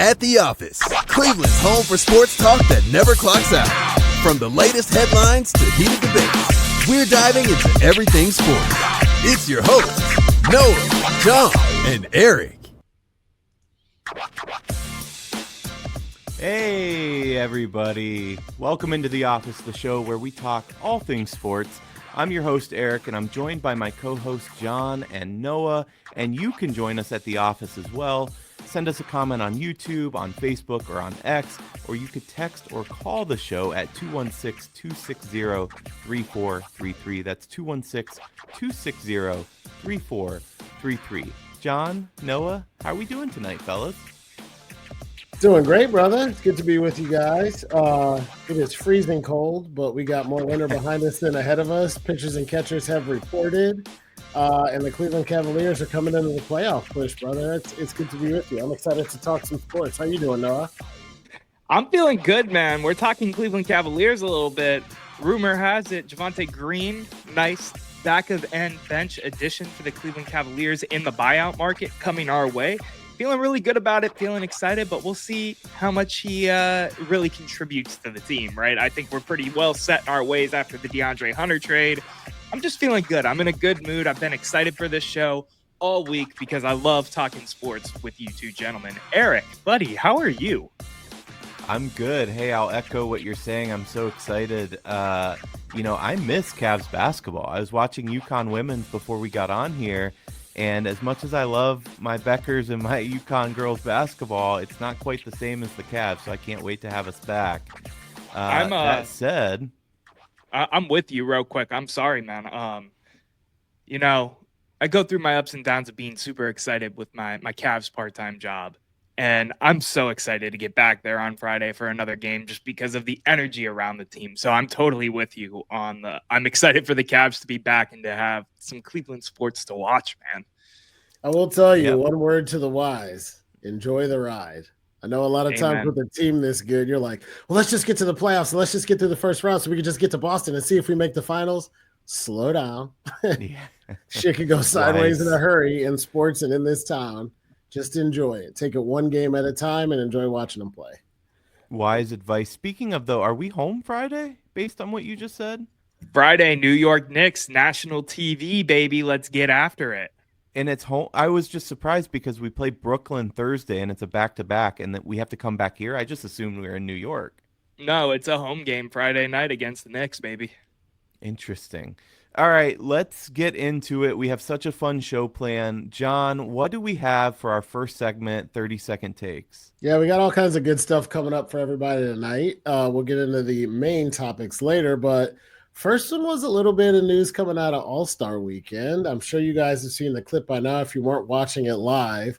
At the Office, Cleveland's home for sports talk that never clocks out. From the latest headlines to heated debates, we're diving into everything sports. It's your hosts, Noah, John, and Erik. Hey, everybody. Welcome into The Office, the show where we talk all things sports. I'm your host, Erik, and I'm joined by my co-hosts, John and Noah, and you can join us at The Office as well. Send us a comment on YouTube, on Facebook, or on X, or you could text or call the show at 216-260-3433. That's 216-260-3433. John, Noah, how are we doing tonight, fellas? Doing great, brother. It's good to be with you guys. It is freezing cold, but we got more winter behind us than ahead of us. Pitchers and catchers have reported, and the Cleveland Cavaliers are coming into the playoff push, brother. It's good to be with you. I'm excited to talk some sports. How you doing, Noah? I'm feeling good, man. We're talking Cleveland Cavaliers a little bit. Rumor has it, Javonte Green, nice back-of-end bench addition for the Cleveland Cavaliers in the buyout market coming our way. Feeling really good about it, feeling excited, but we'll see how much he really contributes to the team, right? I think we're pretty well set in our ways after the DeAndre Hunter trade. I'm just feeling good. I'm in a good mood. I've been excited for this show all week because I love talking sports with you two gentlemen. Erik, buddy, how are you? I'm good. Hey, I'll echo what you're saying. I'm so excited. I miss Cavs basketball. I was watching UConn women's before we got on here. And as much as I love my Beckers and my UConn girls basketball, it's not quite the same as the Cavs, so I can't wait to have us back. That said, I'm with you real quick. I'm sorry, man. I go through my ups and downs of being super excited with my Cavs part-time job. And I'm so excited to get back there on Friday for another game just because of the energy around the team. So I'm totally with you I'm excited for the Cavs to be back and to have some Cleveland sports to watch, man. I will tell you one word to the wise. Enjoy the ride. I know a lot of times with a team this good, you're like, well, let's just get to the playoffs and let's just get through the first round so we can just get to Boston and see if we make the finals. Slow down. Shit can go sideways in a hurry in sports and in this town. Just enjoy it. Take it one game at a time and enjoy watching them play. Wise advice. Speaking of, though, are we home Friday based on what you just said? Friday, New York Knicks, national TV, baby. Let's get after it. And it's home. I was just surprised because we play Brooklyn Thursday and it's a back-to-back and that we have to come back here. I just assumed we were in New York. No, it's a home game Friday night against the Knicks, baby. Interesting. All right, let's get into it. We have such a fun show plan. John, what do we have for our first segment, 30-second takes? Yeah, we got all kinds of good stuff coming up for everybody tonight. We'll get into the main topics later, but first one was a little bit of news coming out of All-Star Weekend. I'm sure you guys have seen the clip by now if you weren't watching it live.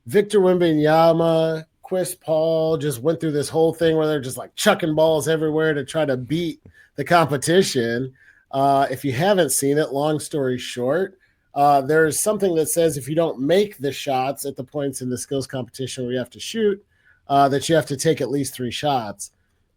Victor Wembanyama, Chris Paul just went through this whole thing where they're just like chucking balls everywhere to try to beat the competition. If you haven't seen it, long story short, there's something that says if you don't make the shots at the points in the skills competition where you have to shoot, that you have to take at least 3 shots.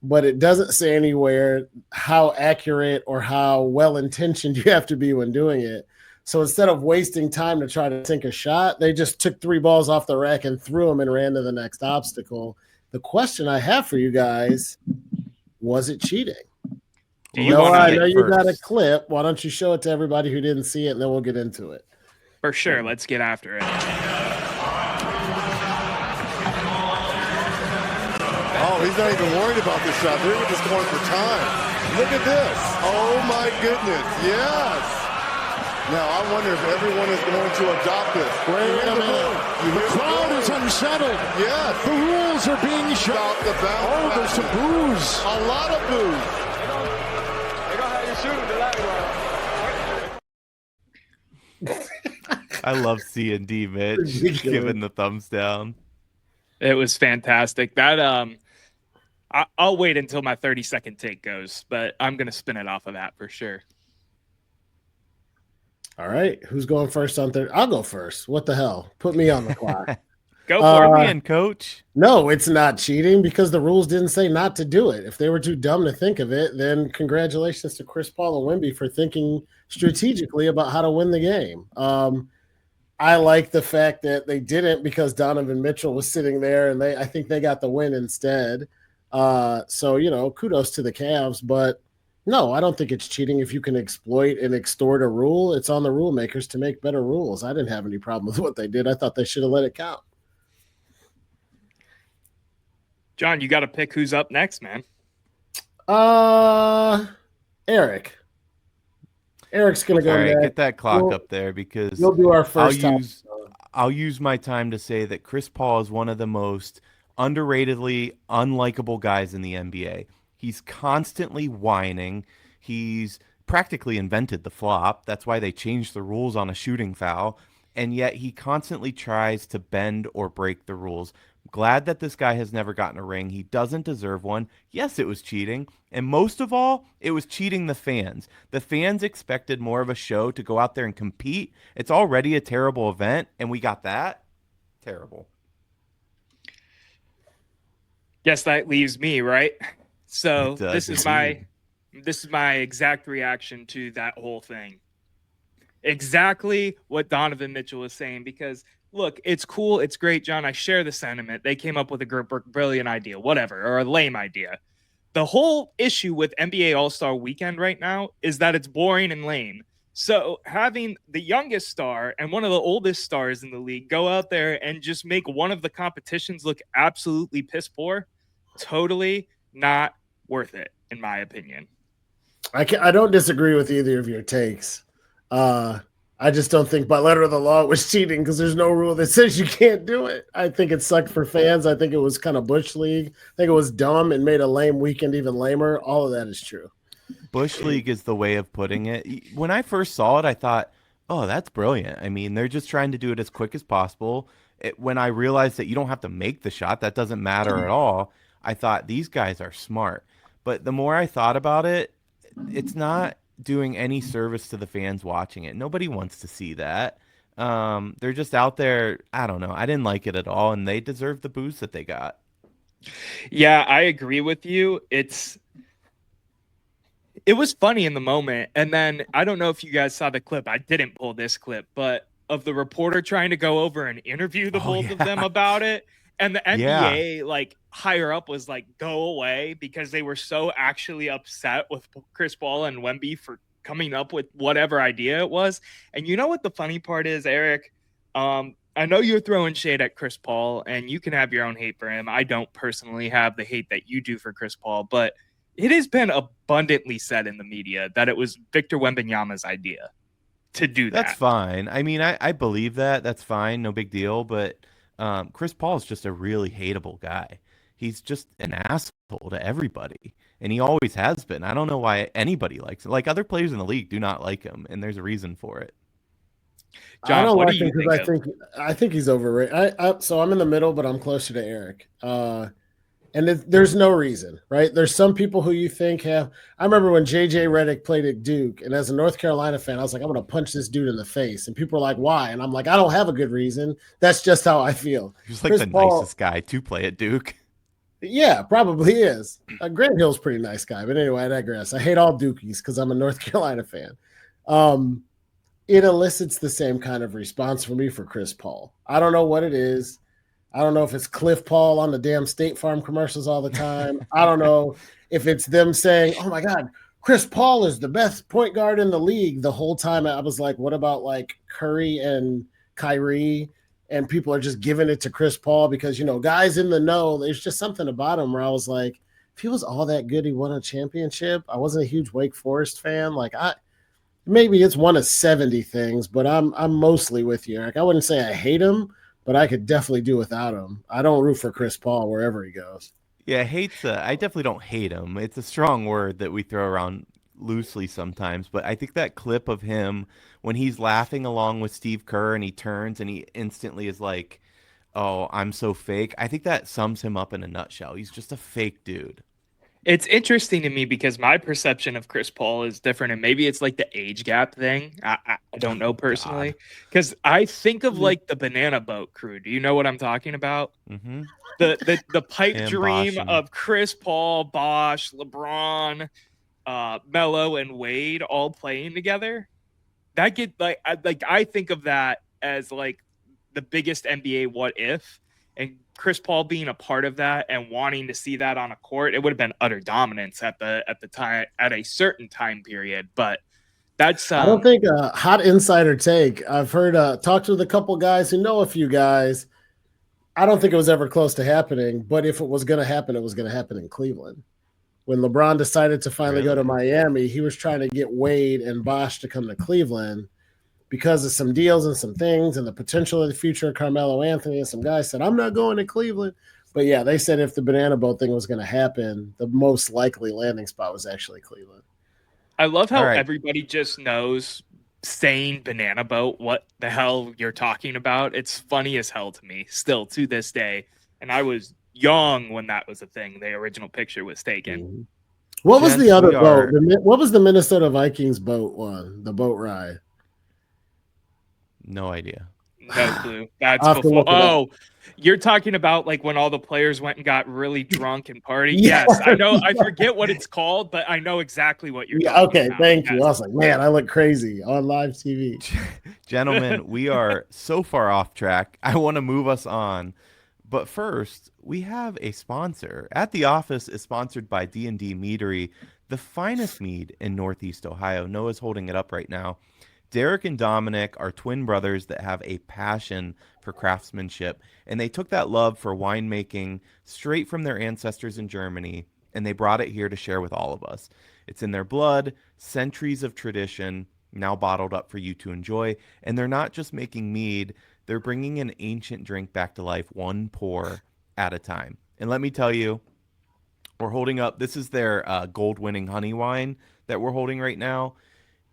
But it doesn't say anywhere how accurate or how well-intentioned you have to be when doing it. So instead of wasting time to try to sink a shot, they just took 3 balls off the rack and threw them and ran to the next obstacle. The question I have for you guys, was it cheating? I know you got a clip. Why don't you show it to everybody who didn't see it, and then we'll get into it. For sure. Let's get after it. Oh, he's not even worried about this shot. They're just going for time. Look at this. Oh, my goodness. Yes. Now, I wonder if everyone is going to adopt this. Wait a minute. The crowd is unsettled. Yes. The rules are being shot. Oh, there's some boos. A lot of boos. I love C&D, Mitch, giving the thumbs down. It was fantastic. That I'll wait until my 30-second take goes, but I'm going to spin it off of that for sure. All right. Who's going first on third? I'll go first. What the hell? Put me on the clock. Go for me and coach. No, it's not cheating because the rules didn't say not to do it. If they were too dumb to think of it, then congratulations to Chris Paul and Wemby for thinking strategically about how to win the game. I like the fact that they didn't because Donovan Mitchell was sitting there, and I think they got the win instead. So kudos to the Cavs, but no, I don't think it's cheating if you can exploit and extort a rule. It's on the rule makers to make better rules. I didn't have any problem with what they did. I thought they should have let it count. John, you got to pick who's up next, man. Erik. Eric's gonna go. All right, next. get that clock up there because You'll do our first. I'll use my time to say that Chris Paul is one of the most underratedly unlikable guys in the NBA. He's constantly whining. He's practically invented the flop. That's why they changed the rules on a shooting foul. And yet he constantly tries to bend or break the rules. Glad that this guy has never gotten a ring. He doesn't deserve one. Yes, it was cheating. And most of all, it was cheating the fans. The fans expected more of a show to go out there and compete. It's already a terrible event, and we got that. Terrible. Guess that leaves me, right? So does, this is my exact reaction to that whole thing. Exactly what Donovan Mitchell was saying, because look, it's cool. It's great, John. I share the sentiment. They came up with a brilliant idea, whatever, or a lame idea. The whole issue with NBA All-Star Weekend right now is that it's boring and lame. So having the youngest star and one of the oldest stars in the league go out there and just make one of the competitions look absolutely piss poor, totally not worth it, in my opinion. I don't disagree with either of your takes. I just don't think by letter of the law it was cheating because there's no rule that says you can't do it. I think it sucked for fans. I think it was kind of Bush League. I think it was dumb and made a lame weekend even lamer. All of that is true. Bush League is the way of putting it. When I first saw it, I thought, oh, that's brilliant. I mean, they're just trying to do it as quick as possible. When I realized that you don't have to make the shot, that doesn't matter at all, I thought these guys are smart. But the more I thought about it, it's not doing any service to the fans watching it. Nobody wants to see that. They're just out there. I don't know. I didn't like it at all, and they deserve the booze that they got. Yeah, I agree with you. It was funny in the moment. And then I don't know if you guys saw the clip. I didn't pull this clip, but of the reporter trying to go over and interview the both of them about it. And the NBA, like higher up, was like, go away, because they were so actually upset with Chris Paul and Wemby for coming up with whatever idea it was. And you know what the funny part is, Erik? I know you're throwing shade at Chris Paul, and you can have your own hate for him. I don't personally have the hate that you do for Chris Paul, but it has been abundantly said in the media that it was Victor Wembanyama's idea to do that. That's fine. I mean, I believe that. That's fine. No big deal. But Chris Paul is just a really hateable guy. He's just an asshole to everybody, and he always has been. I don't know why anybody likes him. Like, other players in the league do not like him, and there's a reason for it. John, I don't what like do him you because think I think he's overrated. So I'm in the middle, but I'm closer to Erik. And there's no reason, right? There's some people who you think have. I remember when JJ Redick played at Duke, and as a North Carolina fan, I was like, I'm going to punch this dude in the face. And people are like, why? And I'm like, I don't have a good reason. That's just how I feel. He's like the nicest guy to play at Duke. Yeah, probably is. Grant Hill's a pretty nice guy. But anyway, I digress. I hate all Dukies because I'm a North Carolina fan. It elicits the same kind of response from me for Chris Paul. I don't know what it is. I don't know if it's Cliff Paul on the damn State Farm commercials all the time. I don't know if it's them saying, oh, my God, Chris Paul is the best point guard in the league the whole time. I was like, what about like Curry and Kyrie? And people are just giving it to Chris Paul because, guys in the know, there's just something about him where I was like, if he was all that good, he won a championship. I wasn't a huge Wake Forest fan. Like, maybe it's one of 70 things, but I'm mostly with you, Erik. I wouldn't say I hate him, but I could definitely do without him. I don't root for Chris Paul wherever he goes. Yeah, I definitely don't hate him. It's a strong word that we throw around loosely sometimes, but I think that clip of him when he's laughing along with Steve Kerr and he turns and he instantly is like, oh, I'm so fake. I think that sums him up in a nutshell. He's just a fake dude. It's interesting to me because my perception of Chris Paul is different, and maybe it's like the age gap thing. I don't know personally, because I think of like the Banana Boat crew. Do you know what I'm talking about? Mm-hmm. The pipe And dream Bosh of Chris Paul, Bosh, LeBron, Melo, and Wade all playing together. That get I think of that, as like the biggest NBA what if, and Chris Paul being a part of that and wanting to see that on a court, it would have been utter dominance at the time at a certain time period. But that's I don't think a hot insider take. I've heard talked with a couple guys who know a few guys. I don't think it was ever close to happening, but if it was going to happen, it was going to happen in Cleveland. When LeBron decided to finally go to Miami, he was trying to get Wade and Bosh to come to Cleveland because of some deals and some things and the potential of the future of Carmelo Anthony. And some guys said, I'm not going to Cleveland. But yeah, they said if the banana boat thing was going to happen, the most likely landing spot was actually Cleveland. I love how everybody just knows saying banana boat, what the hell you're talking about. It's funny as hell to me still to this day. And I was young when that was a thing. The original picture was taken. Mm-hmm. What was the other boat? What was the Minnesota Vikings boat one? The boat ride? No idea. No clue. That's before. Oh, you're talking about like when all the players went and got really drunk and partied. Yeah. Yes, I know. I forget what it's called, but I know exactly what you're talking okay, about. thank you. I was like, man, I look crazy on live TV. Gentlemen, we are so far off track. I want to move us on. But first, we have a sponsor. At the Office is sponsored by D&D Meadery, the finest mead in Northeast Ohio. Noah's holding it up right now. Derek and Dominic are twin brothers that have a passion for craftsmanship, and they took that love for winemaking straight from their ancestors in Germany, and they brought it here to share with all of us. It's in their blood, centuries of tradition, now bottled up for you to enjoy, and they're not just making mead, they're bringing an ancient drink back to life, one pour at a time. And let me tell you, we're holding up, this is their gold-winning honey wine that we're holding right now.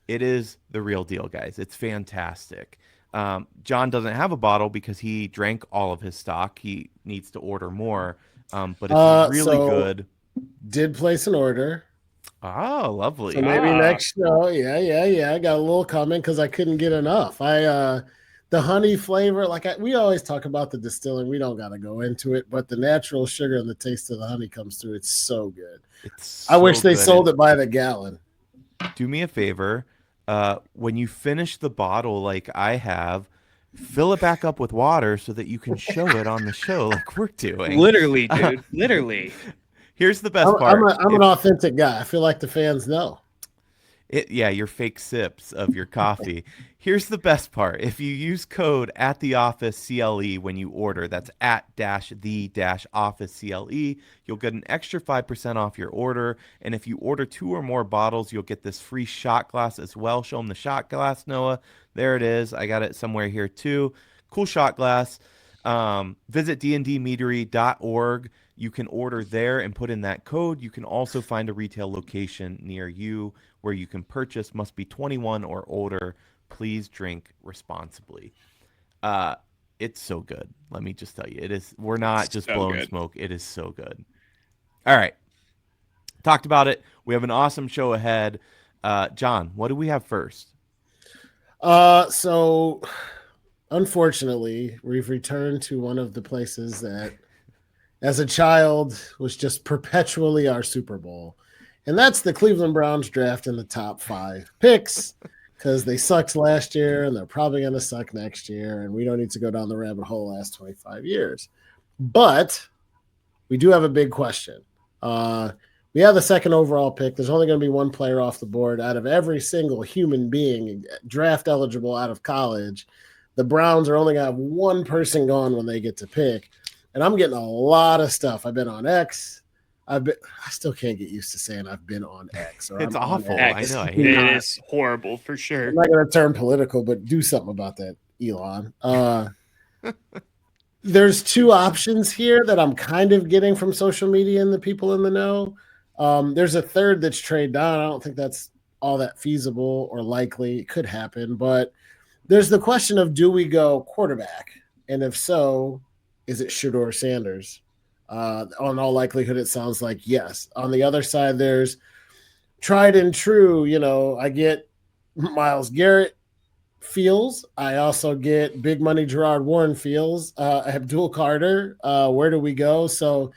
It is the real deal, guys. It's fantastic. John doesn't have a bottle because he drank all of his stock. He needs to order more, but it's really good. Did place an order. Oh, lovely. So maybe next show. Yeah. I got a little coming because I couldn't get enough. The honey flavor, we always talk about the distilling. We don't got to go into it, but the natural sugar and the taste of the honey comes through. It's so good. I wish they sold it by the gallon. Do me a favor. When you finish the bottle like I have, fill it back up with water so that you can show it on the show like we're doing. Literally, dude. Literally. Here's the best part. I'm an authentic guy. I feel like the fans know. Your fake sips of your coffee. Here's the best part. If you use code @theofficeCLE when you order, that's @the-officeCLE, you'll get an extra 5% off your order. And if you order 2 or more bottles, you'll get this free shot glass as well. Show them the shot glass, Noah. There it is. I got it somewhere here too. Cool shot glass. Visit dndmeadery.org. You can order there and put in that code. You can also find a retail location near you where you can purchase. Must be 21 or older. Please drink responsibly. It's so good. Let me just tell you. It is. We're not just blowing smoke. It is so good. All right. Talked about it. We have an awesome show ahead. John, what do we have first? So unfortunately, we've returned to one of the places that as a child was just perpetually our Super Bowl. And that's the Cleveland Browns draft in the top 5 picks because they sucked last year and they're probably going to suck next year. And we don't need to go down the rabbit hole the last 25 years. But we do have a big question. We have the 2nd overall pick. There's only going to be one player off the board out of every single human being draft eligible out of college. The Browns are only going to have one person gone when they get to pick. And I'm getting a lot of stuff. I've been on X. I still can't get used to saying I've been on X. It's awful. I know. It is horrible for sure. I'm not going to turn political, but do something about that, Elon. There's 2 options here that I'm kind of getting from social media and the people in the know. There's a third that's trade down. I don't think that's all that feasible or likely. It could happen. But there's the question of, do we go quarterback? And if so, is it Shedeur Sanders? On all likelihood, it sounds like yes. On the other side, there's tried and true. I get Myles Garrett feels. I also get big money Gerard Warren feels. Abdul Carter. Where do we go? So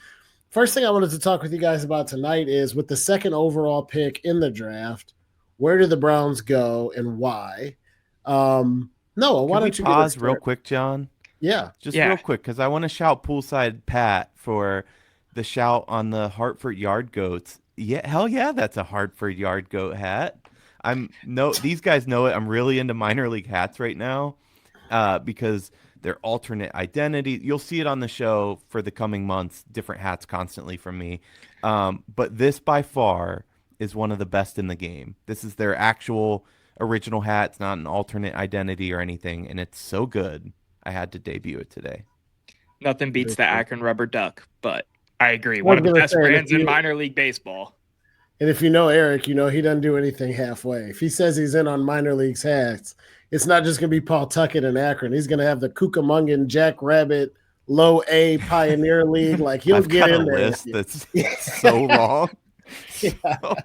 first thing I wanted to talk with you guys about tonight is with the 2nd overall pick in the draft, where do the Browns go and why? No, why Can we don't you get pause us real quick, John? Yeah. Just real quick, because I want to shout poolside Pat for the shout on the Hartford Yard Goats. Yeah, hell yeah, that's a Hartford Yard Goat hat. These guys know it. I'm really into minor league hats right now, because they're alternate identity. You'll see it on the show for the coming months. Different hats constantly from me, but this by far is one of the best in the game. This is their actual original hat. It's not an alternate identity or anything, and it's so good. I had to debut it today. Nothing beats the Akron Rubber Duck, but I agree. I One was of the gonna best say, and brands if in you- minor league baseball. And if you know Erik, you know he doesn't do anything halfway. If he says he's in on minor leagues hats, it's not just going to be Paul Tuckett and Akron. He's going to have the Cucamongan, Jack Rabbit, Low A Pioneer League. Like he'll I've get got a in there. list that's so long. So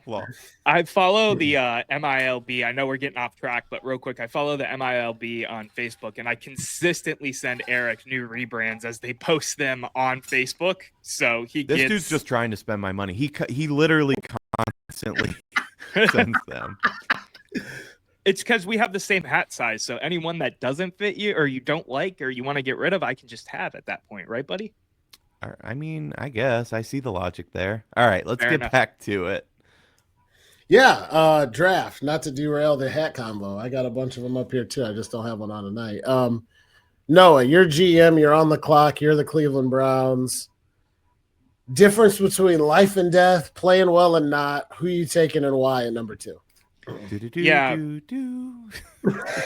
long. I follow the MILB. I know we're getting off track, but real quick, I follow the MILB on Facebook, and I consistently send Erik new rebrands as they post them on Facebook. So This dude's just trying to spend my money. He literally constantly sends them. It's because we have the same hat size. So anyone that doesn't fit you, or you don't like, or you want to get rid of, I can just have at that point, right, buddy? I mean, I guess I see the logic there. All right, let's Fair get enough. back to it. Yeah, draft. Not to derail the hat combo. I got a bunch of them up here too. I just don't have one on tonight. Noah, you're GM. You're on the clock. You're the Cleveland Browns. Difference between life and death, playing well and not. Who you taking and why at number 2? Yeah.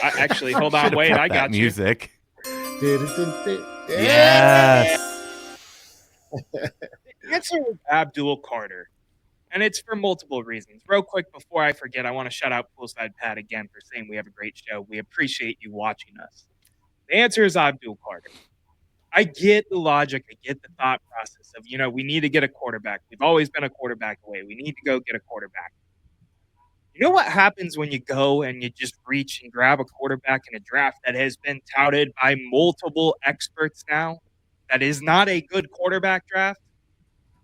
Actually, hold on, wait, I got you. Music. Yeah. Yes. The answer is Abdul Carter, and it's for multiple reasons. Real quick, before I forget, I want to shout out Poolside Pat again for saying we have a great show. We appreciate you watching us. The answer is Abdul Carter. I get the logic. I get the thought process of, we need to get a quarterback. We've always been a quarterback away. We need to go get a quarterback. You know what happens when you go and you just reach and grab a quarterback in a draft that has been touted by multiple experts now? That is not a good quarterback draft.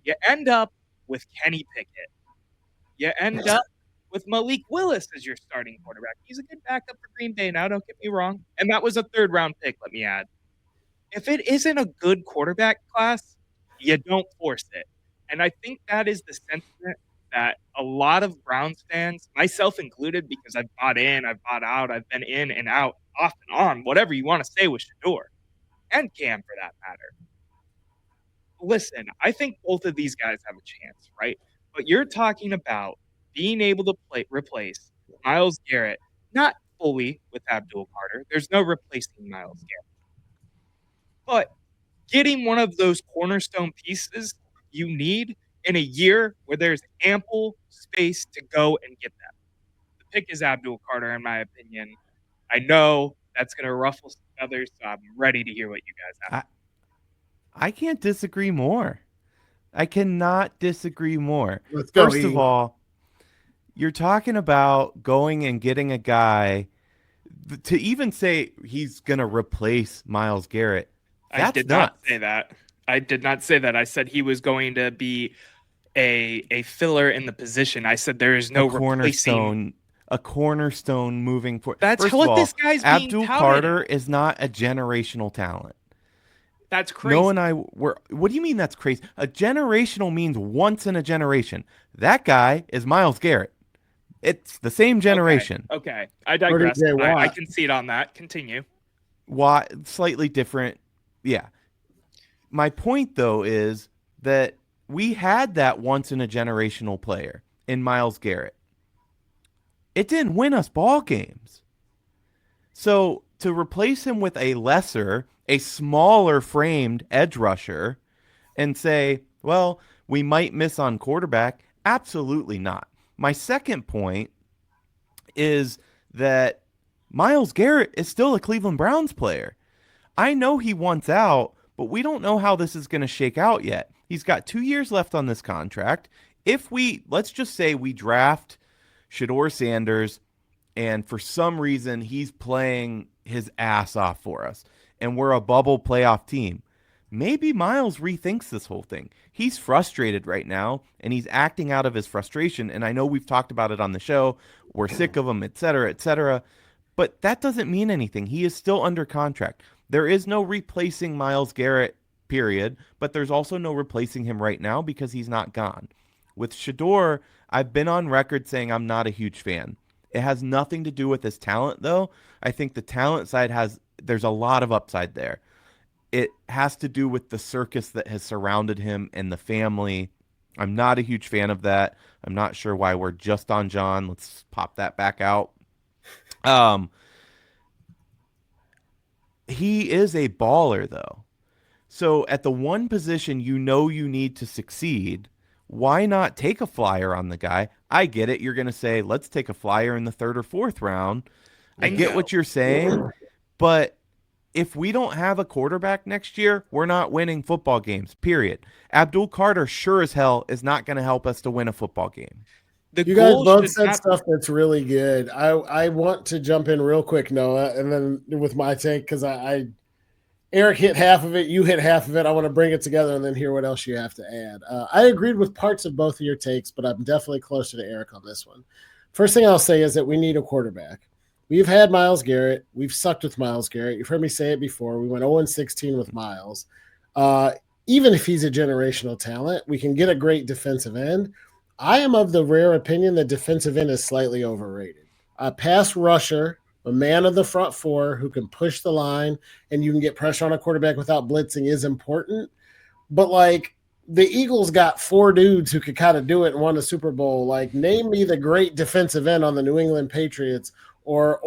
You end up with Kenny Pickett. You end up with Malik Willis as your starting quarterback. He's a good backup for Green Bay now, don't get me wrong. And that was a 3rd-round pick, let me add. If it isn't a good quarterback class, you don't force it. And I think that is the sentiment that a lot of Browns fans, myself included, because I've bought in, I've bought out, I've been in and out, off and on, whatever you want to say with Shedeur, and Cam for that matter. Listen, I think both of these guys have a chance, right? But you're talking about being able to replace Myles Garrett, not fully with Abdul Carter. There's no replacing Myles Garrett. But getting one of those cornerstone pieces you need in a year where there's ample space to go and get them. The pick is Abdul Carter, in my opinion. I know that's going to ruffle some feathers, so I'm ready to hear what you guys have. I can't disagree more. I cannot disagree more. Let's go, First of all, you're talking about going and getting a guy to even say he's going to replace Myles Garrett. That's I did nuts. not say that. I did not say that. I said he was going to be a filler in the position. I said there is no replacing. A cornerstone moving forward. That's First what of all, this guy's being Abdul touted. Carter is not a generational talent. That's crazy. Noah and I were. What do you mean that's crazy? A generational means once in a generation. That guy is Myles Garrett. It's the same generation. Okay. I digress. DJ Watt. I concede on that. Continue. Why slightly different? Yeah. My point though is that we had that once in a generational player in Myles Garrett. It didn't win us ball games. So to replace him with a smaller framed edge rusher and say, well, we might miss on quarterback, absolutely not. My second point is that Myles Garrett is still a Cleveland Browns player. I know he wants out, but we don't know how this is going to shake out yet. He's got 2 years left on this contract. Let's just say we draft Shedeur Sanders, and for some reason he's playing his ass off for us, and we're a bubble playoff team. Maybe Myles rethinks this whole thing. He's frustrated right now, and he's acting out of his frustration, and I know we've talked about it on the show. We're sick of him, et cetera, But that doesn't mean anything. He is still under contract. There is no replacing Myles Garrett, period, but there's also no replacing him right now because he's not gone. With Shedeur, I've been on record saying I'm not a huge fan. It has nothing to do with his talent, though. I think the talent side there's a lot of upside there. It has to do with the circus that has surrounded him and the family. I'm not a huge fan of that. I'm not sure why we're just on John. Let's pop that back out. He is a baller, though. So at the one position you need to succeed, why not take a flyer on the guy? I get it. You're going to say, let's take a flyer in the 3rd or 4th round. I get what you're saying, but if we don't have a quarterback next year, we're not winning football games, period. Abdul Carter sure as hell is not going to help us to win a football game. You guys both said stuff that's really good. I want to jump in real quick, Noah, and then with my take, because Erik hit half of it, you hit half of it. I want to bring it together and then hear what else you have to add. I agreed with parts of both of your takes, but I'm definitely closer to Erik on this one. First thing I'll say is that we need a quarterback. We've had Myles Garrett. We've sucked with Myles Garrett. You've heard me say it before. We went 0-16 with Myles. Even if he's a generational talent, we can get a great defensive end. I am of the rare opinion that defensive end is slightly overrated. A pass rusher, a man of the front four who can push the line and you can get pressure on a quarterback without blitzing is important. But, like, the Eagles got 4 dudes who could kind of do it and won a Super Bowl. Like, name me the great defensive end on the New England Patriots or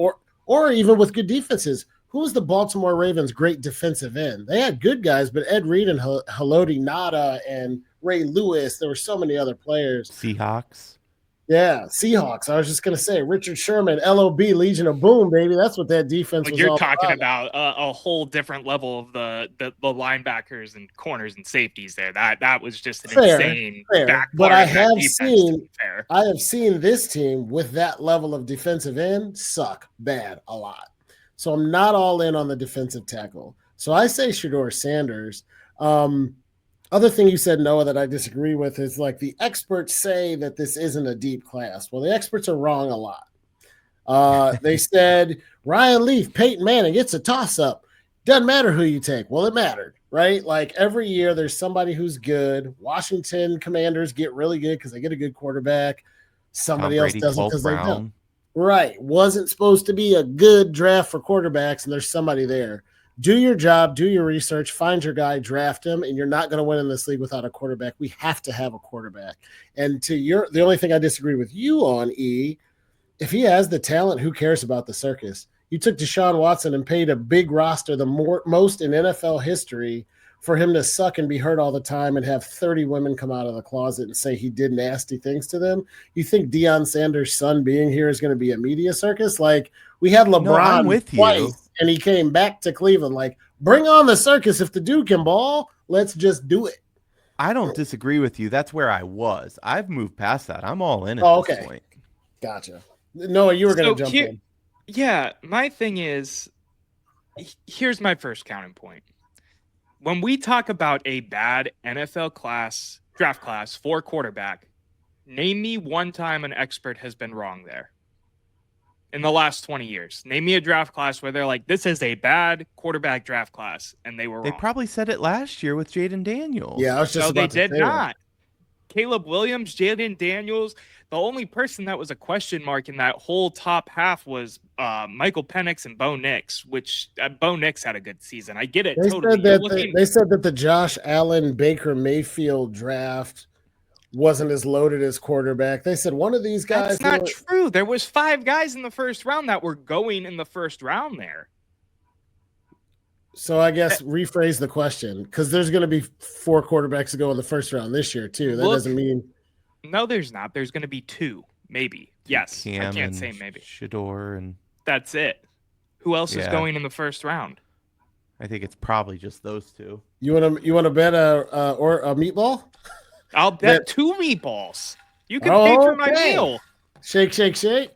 even with good defenses. Who was the Baltimore Ravens' great defensive end? They had good guys, but Ed Reed and Haloti Ngata and Ray Lewis, there were so many other players. Seahawks. Yeah, Seahawks. I was just going to say Richard Sherman, LOB, Legion of Boom, baby. That's what that defense was you're all talking about a whole different level of the linebackers and corners and safeties there. That was just an insane back. But I have seen this team with that level of defensive end suck bad a lot. So I'm not all in on the defensive tackle. So I say Shedeur Sanders. Other thing you said, Noah, that I disagree with is, like, the experts say that this isn't a deep class. Well, the experts are wrong a lot. They said Ryan Leaf, Peyton Manning, it's a toss-up. Doesn't matter who you take. Well, it mattered, right? Like, every year there's somebody who's good. Washington Commanders get really good because they get a good quarterback. Somebody else doesn't because they don't. Right. Wasn't supposed to be a good draft for quarterbacks, and there's somebody there. Do your job, do your research, find your guy, draft him, and you're not going to win in this league without a quarterback. We have to have a quarterback. And the only thing I disagree with you on, E, if he has the talent, who cares about the circus? You took Deshaun Watson and paid a big roster, the most in NFL history, for him to suck and be hurt all the time and have 30 women come out of the closet and say he did nasty things to them. You think Deion Sanders' son being here is going to be a media circus? Like, we had LeBron with twice, and he came back to Cleveland. Like, bring on the circus. If the dude can ball, let's just do it. I don't disagree with you. That's where I was. I've moved past that. I'm all in at this point. Gotcha. Noah, you were going to jump in. Yeah, my thing is, here's my first counting point. When we talk about a bad NFL draft class for quarterback, name me one time an expert has been wrong there in the last 20 years. Name me a draft class where they're like, this is a bad quarterback draft class, and they were wrong. They probably said it last year with Jaden Daniels. Yeah, I was just about to say they did not. Caleb Williams, Jaden Daniels. The only person that was a question mark in that whole top half was Michael Penix and Bo Nix, which Bo Nix had a good season. I get it. They totally. They said that the Josh Allen, Baker Mayfield draft wasn't as loaded as quarterback. They said one of these guys. That's not true. There was 5 guys in the first round that were going in the first round there. So I guess rephrase the question, because there's going to be 4 quarterbacks to go in the first round this year too. That doesn't mean. No, there's not. There's going to be 2, maybe. Yes, I can't say maybe. Shedeur and that's it. Who else is going in the first round? I think it's probably just those 2. You want to bet a meatball? I'll bet 2 meatballs. You can pay for my meal. Shake, shake, shake.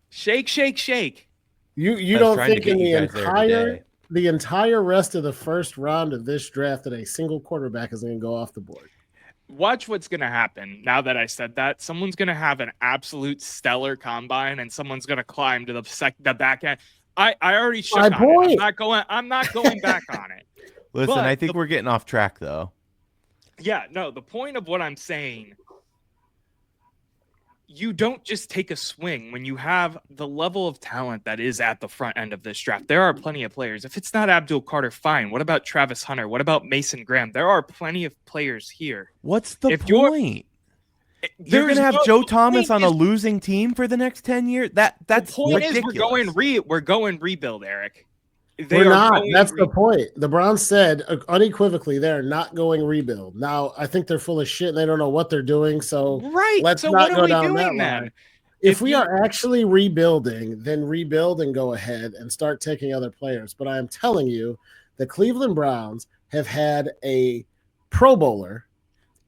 Shake, shake, shake. You don't think in the entire rest of the first round of this draft that a single quarterback is going to go off the board? Watch what's going to happen. Now that I said that, someone's going to have an absolute stellar combine and someone's going to climb to the back end. I already shook My on point. it. I'm not going back on it. Listen, But I think we're getting off track though. Yeah, no, the point of what I'm saying, you don't just take a swing when you have the level of talent that is at the front end of this draft. There are plenty of players. If it's not Abdul Carter, fine. What about Travis Hunter? What about Mason Graham? There are plenty of players here. What's the If point? You're going to have Joe Thomas on a losing team for the next 10 years? That's the point ridiculous. is we're going rebuild, Eric. We're not. That's the point. The Browns said unequivocally they're not going rebuild. Now, I think they're full of shit and they don't know what they're doing. So let's not go down that line. If we are actually rebuilding, then rebuild and go ahead and start taking other players. But I am telling you, the Cleveland Browns have had a Pro Bowler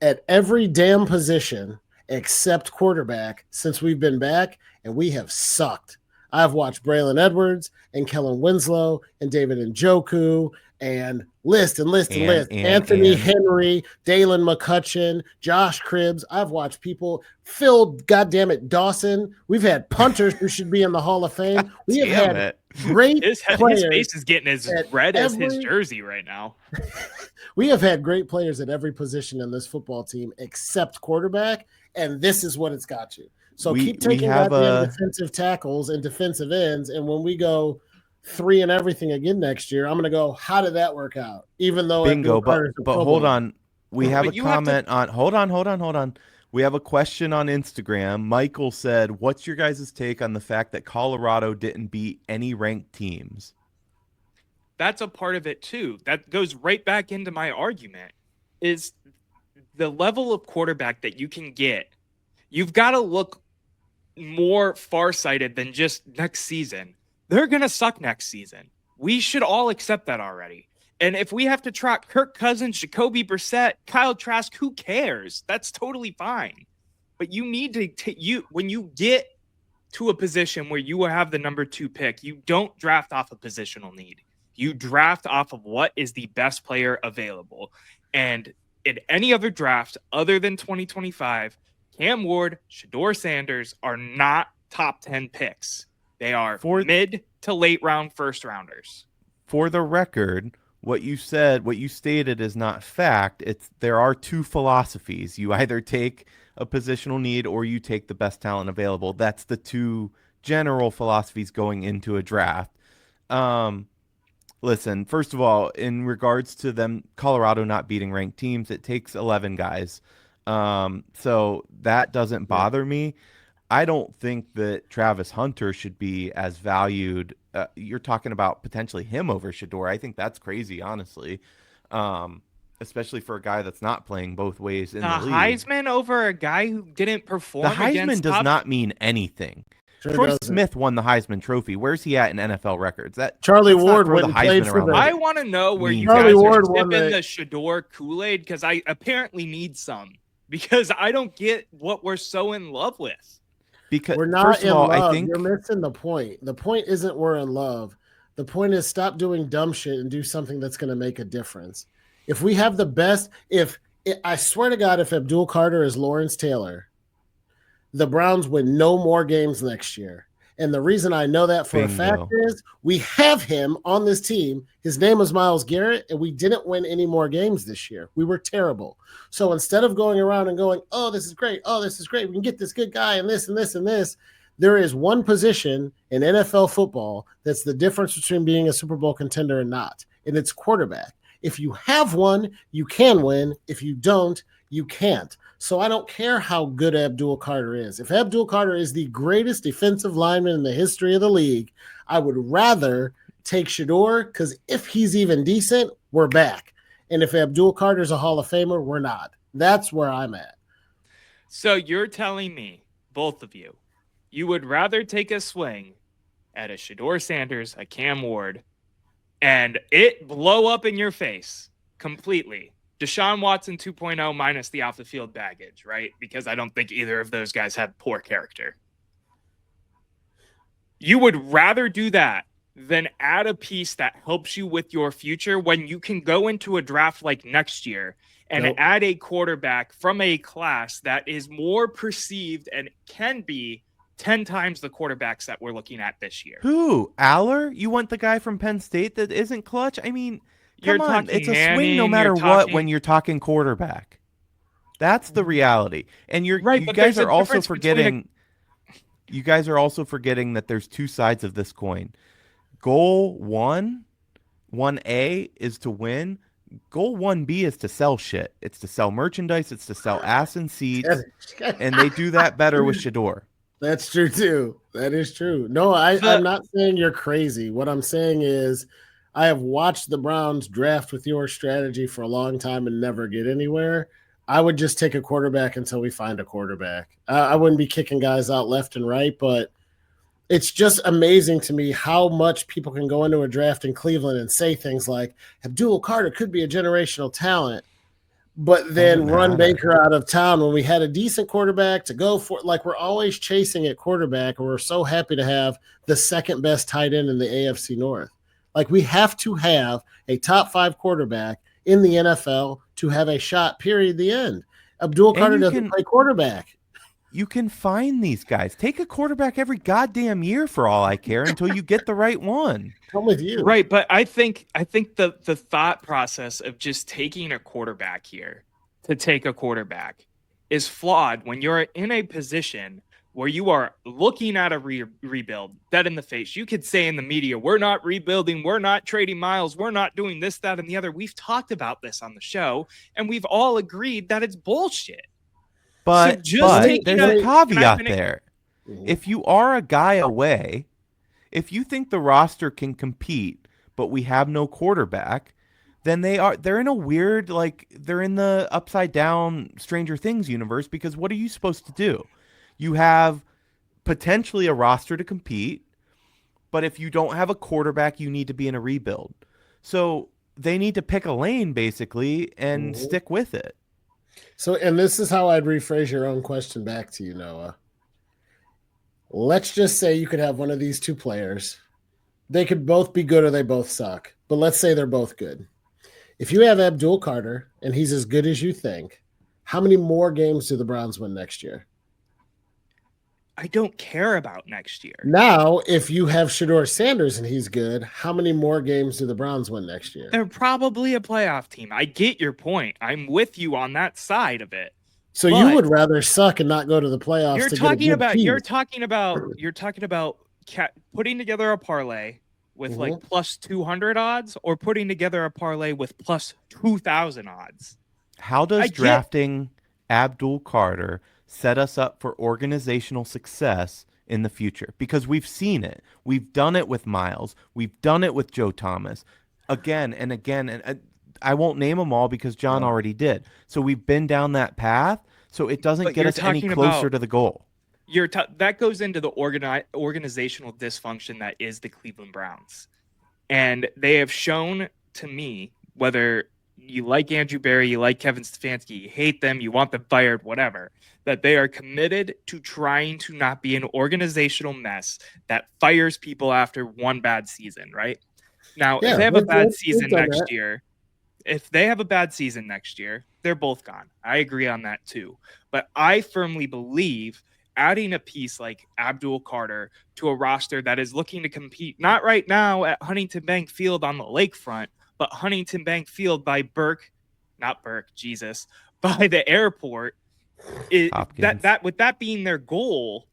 at every damn position except quarterback since we've been back, and we have sucked. I've watched Braylon Edwards and Kellen Winslow and David Njoku and list. Anthony Henry, Dalen McCutcheon, Josh Cribbs. I've watched people. Phil, goddammit, Dawson. We've had punters who should be in the Hall of Fame. We have had great players. His face is getting as red as his jersey right now. We have had great players at every position in this football team except quarterback, and this is what it's got you. So keep taking goddamn defensive tackles and defensive ends, and when we go 3 and everything again next year, I'm going to go, how did that work out? Even though bingo, but hold on. We have a comment on – hold on. We have a question on Instagram. Michael said, what's your guys' take on the fact that Colorado didn't beat any ranked teams? That's a part of it too. That goes right back into my argument is the level of quarterback that you can get. You've got to look more farsighted than just next season. They're going to suck next season. We should all accept that already. And if we have to track Kirk Cousins, Jacoby Brissett, Kyle Trask, who cares? That's totally fine. But you need to when you get to a position where you will have the number 2 pick, you don't draft off a positional need. You draft off of what is the best player available. And in any other draft other than 2025, Cam Ward, Shedeur Sanders are not top 10 picks. They are mid to late round first rounders. For the record, what you stated is not fact. There are 2 philosophies. You either take a positional need or you take the best talent available. That's the 2 general philosophies going into a draft. Listen, first of all, in regards to them, Colorado not beating ranked teams, it takes 11 guys. So that doesn't bother me. I don't think that Travis Hunter should be as valued. You're talking about potentially him over Shedeur. I think that's crazy, honestly, especially for a guy that's not playing both ways in the league. Heisman over a guy who didn't perform. The Heisman does not mean anything. Troy Smith won the Heisman Trophy. Where's he at in NFL records? Charlie Ward went and played for them. I want to know where you guys are tipping the Shedeur Kool-Aid, because I apparently need some, because I don't get what we're so in love with. Because we're not in love. You're missing the point. The point isn't we're in love. The point is stop doing dumb shit and do something that's going to make a difference. If we have the best, I swear to God, if Abdul Carter is Lawrence Taylor, the Browns win no more games next year. And the reason I know that for a fact is we have him on this team. His name is Myles Garrett, and we didn't win any more games this year. We were terrible. So instead of going around and going, oh, this is great. Oh, this is great. We can get this good guy and this and this and this. There is one position in NFL football that's the difference between being a Super Bowl contender and not, and it's quarterback. If you have one, you can win. If you don't, you can't. So I don't care how good Abdul Carter is. If Abdul Carter is the greatest defensive lineman in the history of the league, I would rather take Shedeur, because if he's even decent, we're back. And if Abdul Carter's a Hall of Famer, we're not. That's where I'm at. So you're telling me, both of you, you would rather take a swing at a Shedeur Sanders, a Cam Ward, and it blow up in your face completely. Deshaun Watson 2.0 minus the off the field baggage, right? Because I don't think either of those guys have poor character. You would rather do that than add a piece that helps you with your future when you can go into a draft like next year and add a quarterback from a class that is more perceived and can be 10 times the quarterbacks that we're looking at this year. Who? Aller? You want the guy from Penn State that isn't clutch? I mean, You're come on. talking It's a Manning, swing no matter you're what talking- when you're talking quarterback. That's the reality. And Right, you but guys there's a are also difference between forgetting you guys are also forgetting that there's two sides of this coin. Goal 1A is to win. Goal 1B is to sell shit. It's to sell merchandise. It's to sell ass and seats. And they do that better with Shedeur. That's true too. That is true. No, I'm not saying you're crazy. What I'm saying is I have watched the Browns draft with your strategy for a long time and never get anywhere. I would just take a quarterback until we find a quarterback. I wouldn't be kicking guys out left and right, but it's just amazing to me how much people can go into a draft in Cleveland and say things like Abdul Carter could be a generational talent, but then run Baker out of town when we had a decent quarterback to go for. Like, we're always chasing at quarterback, and we're so happy to have the second best tight end in the AFC North. Like, we have to have a top 5 quarterback in the NFL to have a shot, period, the end. Abdul Carter doesn't play quarterback. You can find these guys. Take a quarterback every goddamn year for all I care until you get the right one. I'm with you. Right, but I think the thought process of just taking a quarterback here to take a quarterback is flawed when you're in a position where you are looking at a rebuild, dead in the face. You could say in the media, we're not rebuilding, we're not trading Miles, we're not doing this, that, and the other. We've talked about this on the show, and we've all agreed that it's bullshit. But there's a caveat there. Mm-hmm. If you are a guy away, if you think the roster can compete, but we have no quarterback, then they're in a weird, like, they're in the upside down Stranger Things universe, because what are you supposed to do? You have potentially a roster to compete, but if you don't have a quarterback, you need to be in a rebuild. So they need to pick a lane, basically, and stick with it. So, and this is how I'd rephrase your own question back to you, Noah. Let's just say you could have one of these two players. They could both be good or they both suck, but let's say they're both good. If you have Abdul Carter and he's as good as you think, how many more games do the Browns win next year? I don't care about next year. Now, if you have Shedeur Sanders and he's good, how many more games do the Browns win next year? They're probably a playoff team. I get your point. I'm with you on that side of it. So you would rather suck and not go to the playoffs. You're talking about putting together a parlay with like plus 200 odds, or putting together a parlay with plus 2,000 odds. How does drafting Abdul Carter set us up for organizational success in the future? Because we've seen it. We've done it with Miles. We've done it with Joe Thomas again and again. And I won't name them all because John already did. So we've been down that path. So it doesn't get us any closer to the goal. That goes into the organizational dysfunction that is the Cleveland Browns. And they have shown to me, whether you like Andrew Berry, you like Kevin Stefanski, you hate them, you want them fired, whatever, that they are committed to trying to not be an organizational mess that fires people after one bad season, right? Now, if they have a bad season next year, they're both gone. I agree on that too. But I firmly believe adding a piece like Abdul Carter to a roster that is looking to compete, not right now at Huntington Bank Field on the lakefront, but Huntington Bank Field by by the airport, with that being their goal,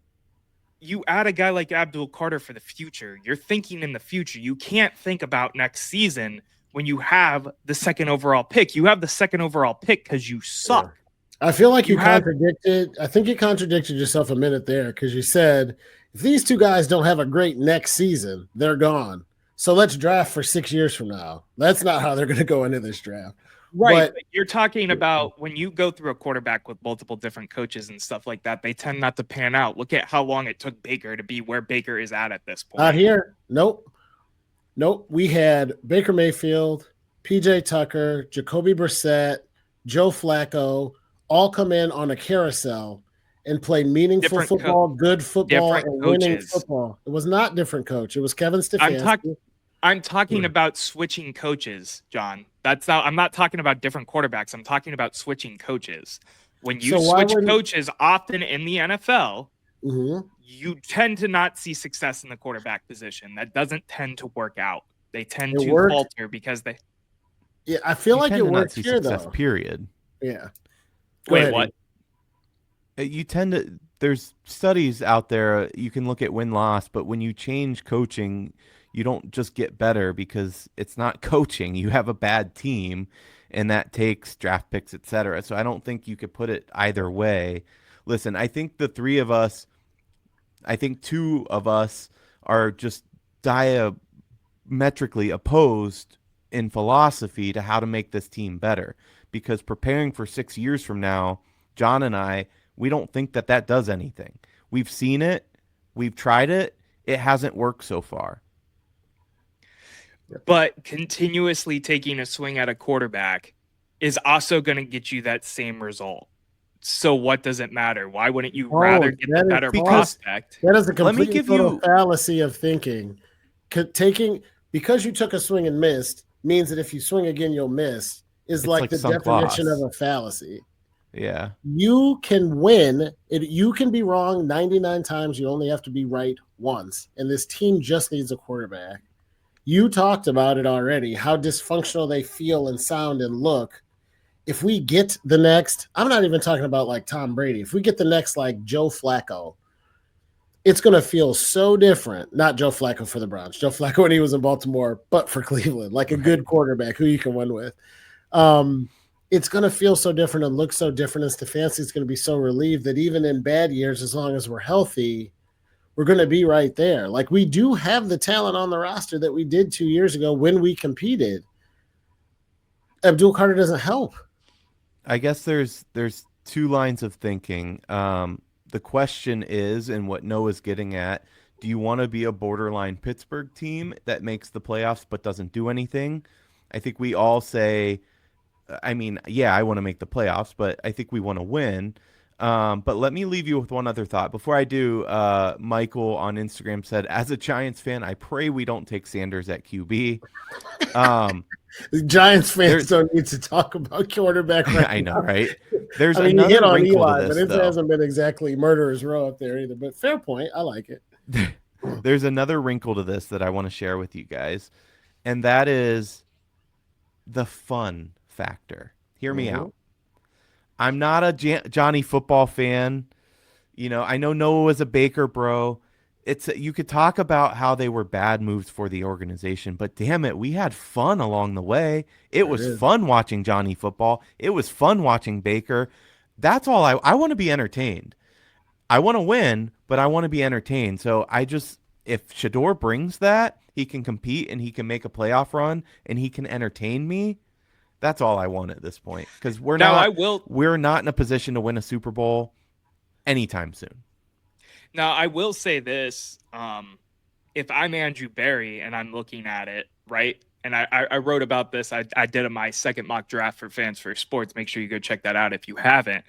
you add a guy like Abdul Carter for the future. You're thinking in the future. You can't think about next season when you have the second overall pick. You have the second overall pick because you suck. I feel like you contradicted. I think you contradicted yourself a minute there, because you said if these two guys don't have a great next season, they're gone. So let's draft for 6 years from now. That's not how they're going to go into this draft. Right. But you're talking about when you go through a quarterback with multiple different coaches and stuff like that, they tend not to pan out. Look at how long it took Baker to be where Baker is at this point. Not here. Nope. We had Baker Mayfield, PJ Tucker, Jacoby Brissett, Joe Flacco all come in on a carousel and play meaningful football, good football, and winning football. It was not different coach. It was Kevin Stefanski. I'm talking about switching coaches, John. I'm not talking about different quarterbacks. I'm talking about switching coaches. When you switch coaches often in the NFL, you tend to not see success in the quarterback position. That doesn't tend to work out. They tend to falter because they. Yeah, I feel like it works here, success, though. Period. Yeah. Wait, what? You tend to. There's studies out there. You can look at win-loss, but when you change coaching, you don't just get better because it's not coaching. You have a bad team, and that takes draft picks, etc. So I don't think you could put it either way. Listen, I think the three of us, I think two of us are just diametrically opposed in philosophy to how to make this team better. Because preparing for 6 years from now, John and I, we don't think that does anything. We've seen it. We've tried it. It hasn't worked so far. But continuously taking a swing at a quarterback is also going to get you that same result. So what does it matter? Why wouldn't you rather get the better prospect? That is a complete total fallacy of thinking. Because you took a swing and missed means that if you swing again, you'll miss. Is like the definition of a fallacy. Yeah. You can win. You can be wrong 99 times. You only have to be right once. And this team just needs a quarterback. You talked about it already, how dysfunctional they feel and sound and look. If we get the next, I'm not even talking about like Tom Brady. If we get the next like Joe Flacco, it's going to feel so different. Not Joe Flacco for the Browns. Joe Flacco when he was in Baltimore, but for Cleveland, like a good quarterback who you can win with. It's going to feel so different and look so different. And Stefanski's going to be so relieved that even in bad years, as long as we're healthy, we're going to be right there. Like we do have the talent on the roster that we did 2 years ago when we competed. Abdul Carter doesn't help. I guess there's two lines of thinking. The question is, and what Noah's getting at, do you want to be a borderline Pittsburgh team that makes the playoffs but doesn't do anything? I think we all say, I mean, yeah, I want to make the playoffs, but I think we want to win. But let me leave you with one other thought. Before I do, Michael on Instagram said, as a Giants fan, I pray we don't take Sanders at QB. Giants fans don't need to talk about quarterback right I know, now. right? There's I mean, another you hit on wrinkle Eli, to this, but it though. hasn't been exactly murderer's row up there either. But fair point. I like it. There's another wrinkle to this that I want to share with you guys, and that is the fun factor. Hear me out. I'm not a Johnny football fan. You know, I know Noah was a Baker bro. You could talk about how they were bad moves for the organization, but damn it, we had fun along the way. It was fun watching Johnny football. It was fun watching Baker. That's all I want to be entertained. I want to win, but I want to be entertained. So if Shedeur brings that, he can compete and he can make a playoff run and he can entertain me. That's all I want at this point, because we're not in a position to win a Super Bowl anytime soon. Now, I will say this. If I'm Andrew Berry and I'm looking at it, right, and I wrote about this. I did my second mock draft for Fans for Sports. Make sure you go check that out if you haven't.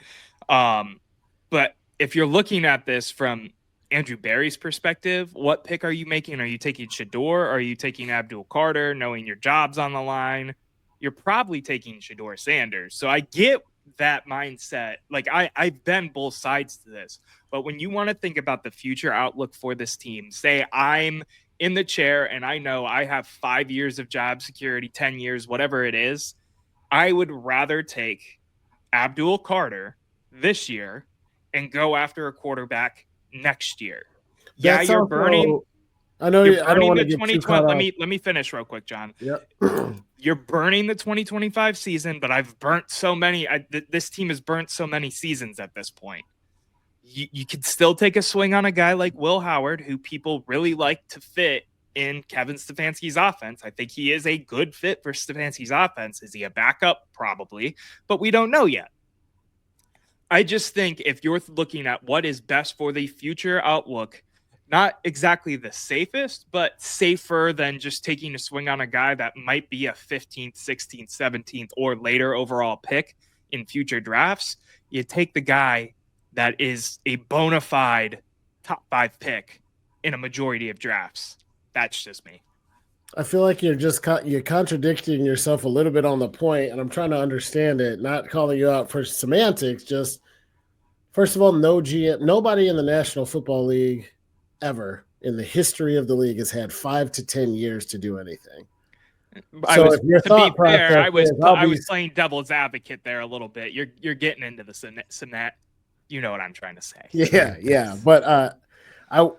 But if you're looking at this from Andrew Berry's perspective, what pick are you making? Are you taking Shedeur? Or are you taking Abdul Carter, knowing your job's on the line? You're probably taking Shedeur Sanders. So I get that mindset. Like I've been both sides to this. But when you want to think about the future outlook for this team, say I'm in the chair and I know I have 5 years of job security, 10 years, whatever it is, I would rather take Abdul Carter this year and go after a quarterback next year. Yeah, you're burning. I know you're I don't want to the get too caught let me finish real quick, John. Yep. You're burning the 2025 season, but I've burnt so many. This team has burnt so many seasons at this point. You could still take a swing on a guy like Will Howard, who people really like to fit in Kevin Stefanski's offense. I think he is a good fit for Stefanski's offense. Is he a backup? Probably, but we don't know yet. I just think if you're looking at what is best for the future outlook, not exactly the safest, but safer than just taking a swing on a guy that might be a 15th, 16th, 17th, or later overall pick in future drafts, you take the guy that is a bona fide top 5 pick in a majority of drafts. That's just me. I feel like you're contradicting yourself a little bit on the point, and I'm trying to understand it, not calling you out for semantics, just First of all, no GM, nobody in the National Football League ever in the history of the league has had 5 to 10 years to do anything. So if your thought process I was is, playing devil's advocate there a little bit. You're getting into the Senate. You know what I'm trying to say. Yeah. But I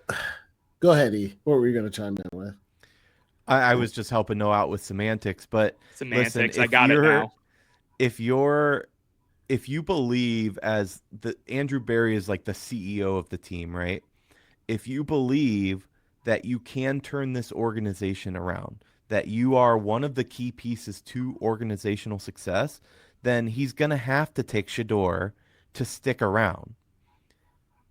go ahead, E. What were you going to chime in with? I was just helping Noah out with semantics, but Semantics, listen, I got it now. If you believe as the Andrew Berry is like the CEO of the team, right? If you believe that you can turn this organization around, that you are one of the key pieces to organizational success, then he's going to have to take Shedeur to stick around.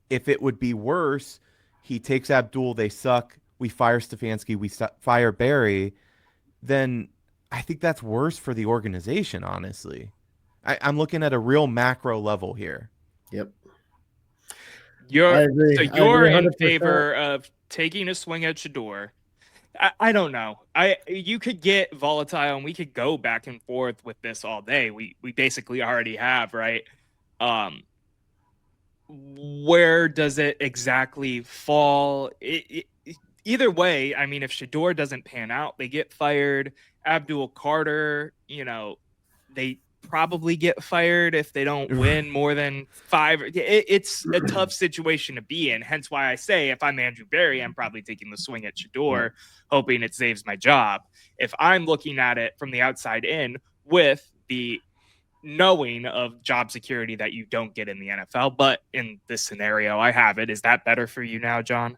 If it would be worse, he takes Abdul, they suck, we fire Stefanski, we fire Berry, then I think that's worse for the organization, honestly. I'm looking at a real macro level here. Yep. You're I agree. So you're in 100%. favor of taking a swing at Shedeur. I don't know. You could get volatile and we could go back and forth with this all day. We basically already have, right? Where does it exactly fall? Either way, I mean, if Shedeur doesn't pan out, they get fired. Abdul Carter, they probably get fired if they don't win more than 5. It's a tough situation to be in. Hence why I say if I'm Andrew Berry, I'm probably taking the swing at Shedeur, hoping it saves my job. If I'm looking at it from the outside in with the knowing of job security that you don't get in the NFL, but in this scenario, I have it. Is that better for you now, John?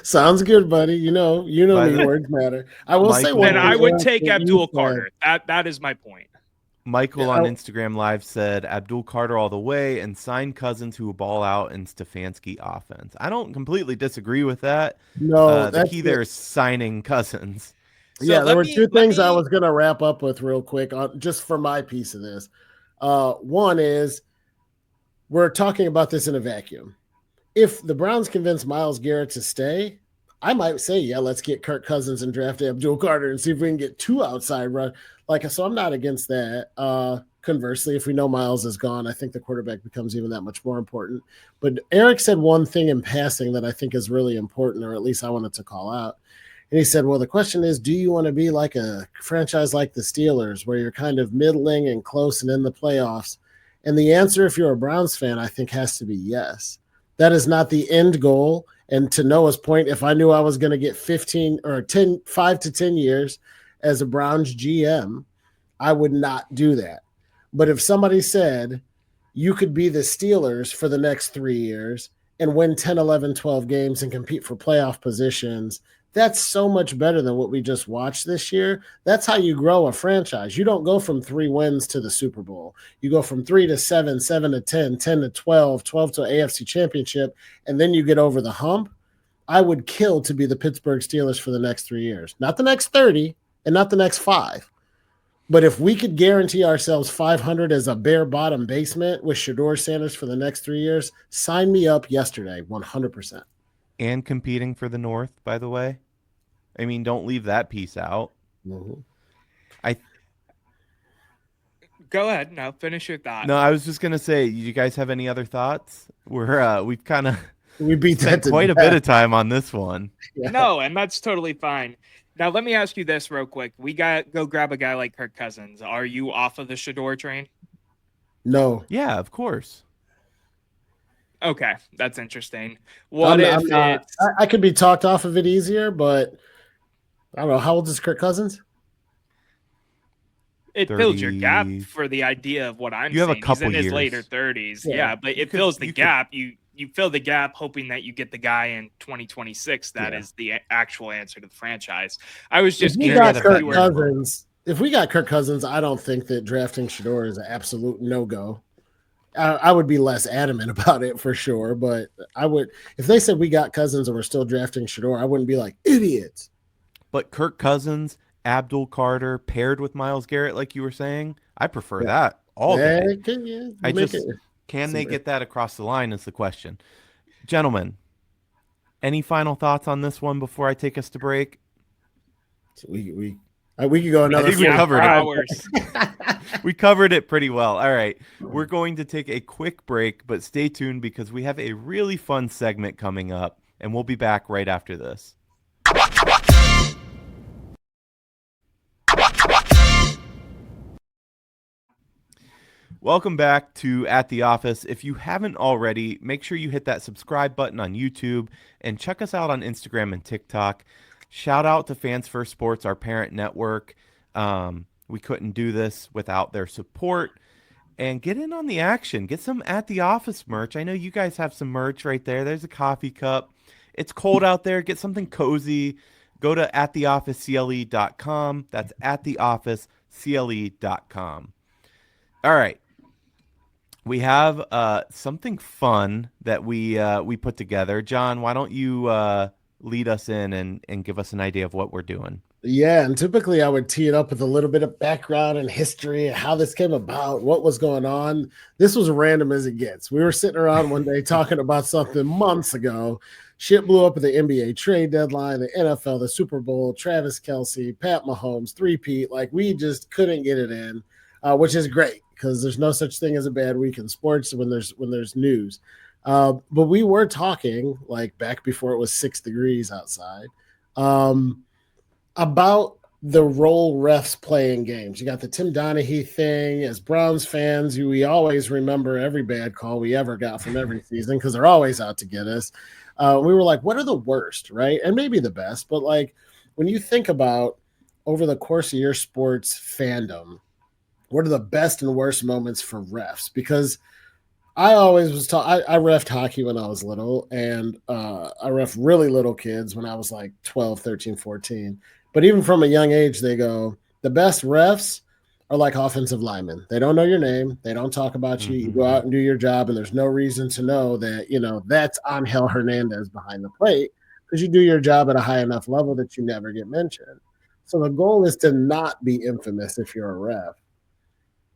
Sounds good, buddy. You know me. Words matter. I will say one. Then I would take Abdul Carter. That is my point. Michael on Instagram Live said Abdul Carter all the way and sign Cousins who will ball out in Stefanski offense. I don't completely disagree with that. No, the key there is signing Cousins. So there were two things I was going to wrap up with real quick just for my piece of this. One is we're talking about this in a vacuum. If the Browns convince Myles Garrett to stay, I might say, yeah, let's get Kirk Cousins and draft Abdul Carter and see if we can get 2 outside run. So I'm not against that. Conversely, if we know Myles is gone, I think the quarterback becomes even that much more important. But Erik said one thing in passing that I think is really important, or at least I wanted to call out. And he said, well, the question is, do you want to be like a franchise like the Steelers where you're kind of middling and close and in the playoffs? And the answer, if you're a Browns fan, I think has to be yes. That is not the end goal. And to Noah's point, if I knew I was going to get 5 to 10 years as a Browns GM, I would not do that. But if somebody said you could be the Steelers for the next 3 years and win 10, 11, 12 games and compete for playoff positions, that's so much better than what we just watched this year. That's how you grow a franchise. You don't go from 3 wins to the Super Bowl. You go from 3 to 7, 7 to 10, 10 to 12, 12 to AFC Championship, and then you get over the hump. I would kill to be the Pittsburgh Steelers for the next 3 years. Not the next 30 and not the next 5. But if we could guarantee ourselves 500 as a bare bottom basement with Shedeur Sanders for the next 3 years, sign me up yesterday, 100%. And competing for the North, by the way. I mean, don't leave that piece out. Mm-hmm. Go ahead. No, finish your thought. No, I was just gonna say, you guys have any other thoughts? We've kind of spent quite a bit of time on this one. Yeah. No, and that's totally fine. Now, let me ask you this real quick. We got go grab a guy like Kirk Cousins. Are you off of the Shedeur train? No. Yeah, of course. Okay, that's interesting. I could be talked off of it easier, but I don't know. How old is Kirk Cousins? It 30. fills your gap for the idea of what I'm saying. You have a couple He's in his years. later 30s. Yeah, but it fills the gap. You fill the gap hoping that you get the guy in 2026 that is the actual answer to the franchise. I was just curious. If we got Kirk Cousins, I don't think that drafting Shedeur is an absolute no-go. I would be less adamant about it for sure, but I would if they said we got Cousins and we're still drafting Shedeur, I wouldn't be like idiots. But Kirk Cousins, Abdul Carter paired with Myles Garrett, like you were saying, I prefer that all day. Can they get that across the line is the question. Gentlemen, any final thoughts on this one before I take us to break? So We could go another. I think we covered it. Hours. We covered it pretty well. All right. We're going to take a quick break, but stay tuned because we have a really fun segment coming up, and we'll be back right after this. Welcome back to At the Office. If you haven't already, make sure you hit that subscribe button on YouTube and check us out on Instagram and TikTok. Shout out to Fans First Sports, our parent network. We couldn't do this without their support. And get in on the action. Get some At the Office merch. I know you guys have some merch right there. There's a coffee cup. It's cold out there. Get something cozy. Go to attheofficecle.com. That's attheofficecle.com. All right. We have something fun that we put together. John, why don't you lead us in and give us an idea of what we're doing? Yeah, and typically I would tee it up with a little bit of background and history, how this came about, what was going on. This was random as it gets. We were sitting around one day talking about something months ago. Shit blew up at the NBA trade deadline, the NFL, the Super Bowl, Travis Kelce, Pat Mahomes, three-peat. Like, we just couldn't get it in, which is great because there's no such thing as a bad week in sports when there's news. But we were talking, like, back before it was 6 degrees outside, about the role refs play in games. You got the Tim Donaghy thing. As Browns fans, we always remember every bad call we ever got from every season because they're always out to get us. We were like, what are the worst, right? And maybe the best, but like when you think about over the course of your sports fandom, what are the best and worst moments for refs? Because I always was taught, I reffed hockey when I was little, and I ref really little kids when I was like 12, 13, 14. But even from a young age, they go, the best refs are like offensive linemen. They don't know your name. They don't talk about you. You go out and do your job, and there's no reason to know that, you know, that's Angel Hernandez behind the plate because you do your job at a high enough level that you never get mentioned. So the goal is to not be infamous if you're a ref.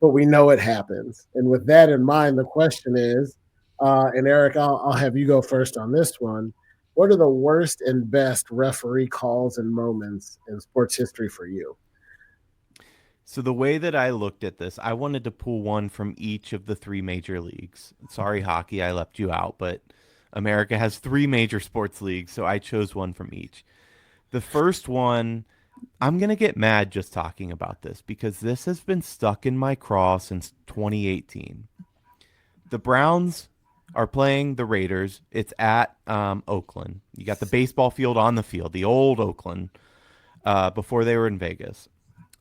But we know it happens. And with that in mind, the question is, and Erik, I'll have you go first on this one. What are the worst and best referee calls and moments in sports history for you? So the way that I looked at this, I wanted to pull one from each of the 3 major leagues. Sorry, hockey, I left you out, but America has 3 major sports leagues, so I chose one from each. The first one, I'm going to get mad just talking about this because this has been stuck in my craw since 2018. The Browns are playing the Raiders. It's at Oakland. You got the baseball field on the field, the old Oakland, before they were in Vegas.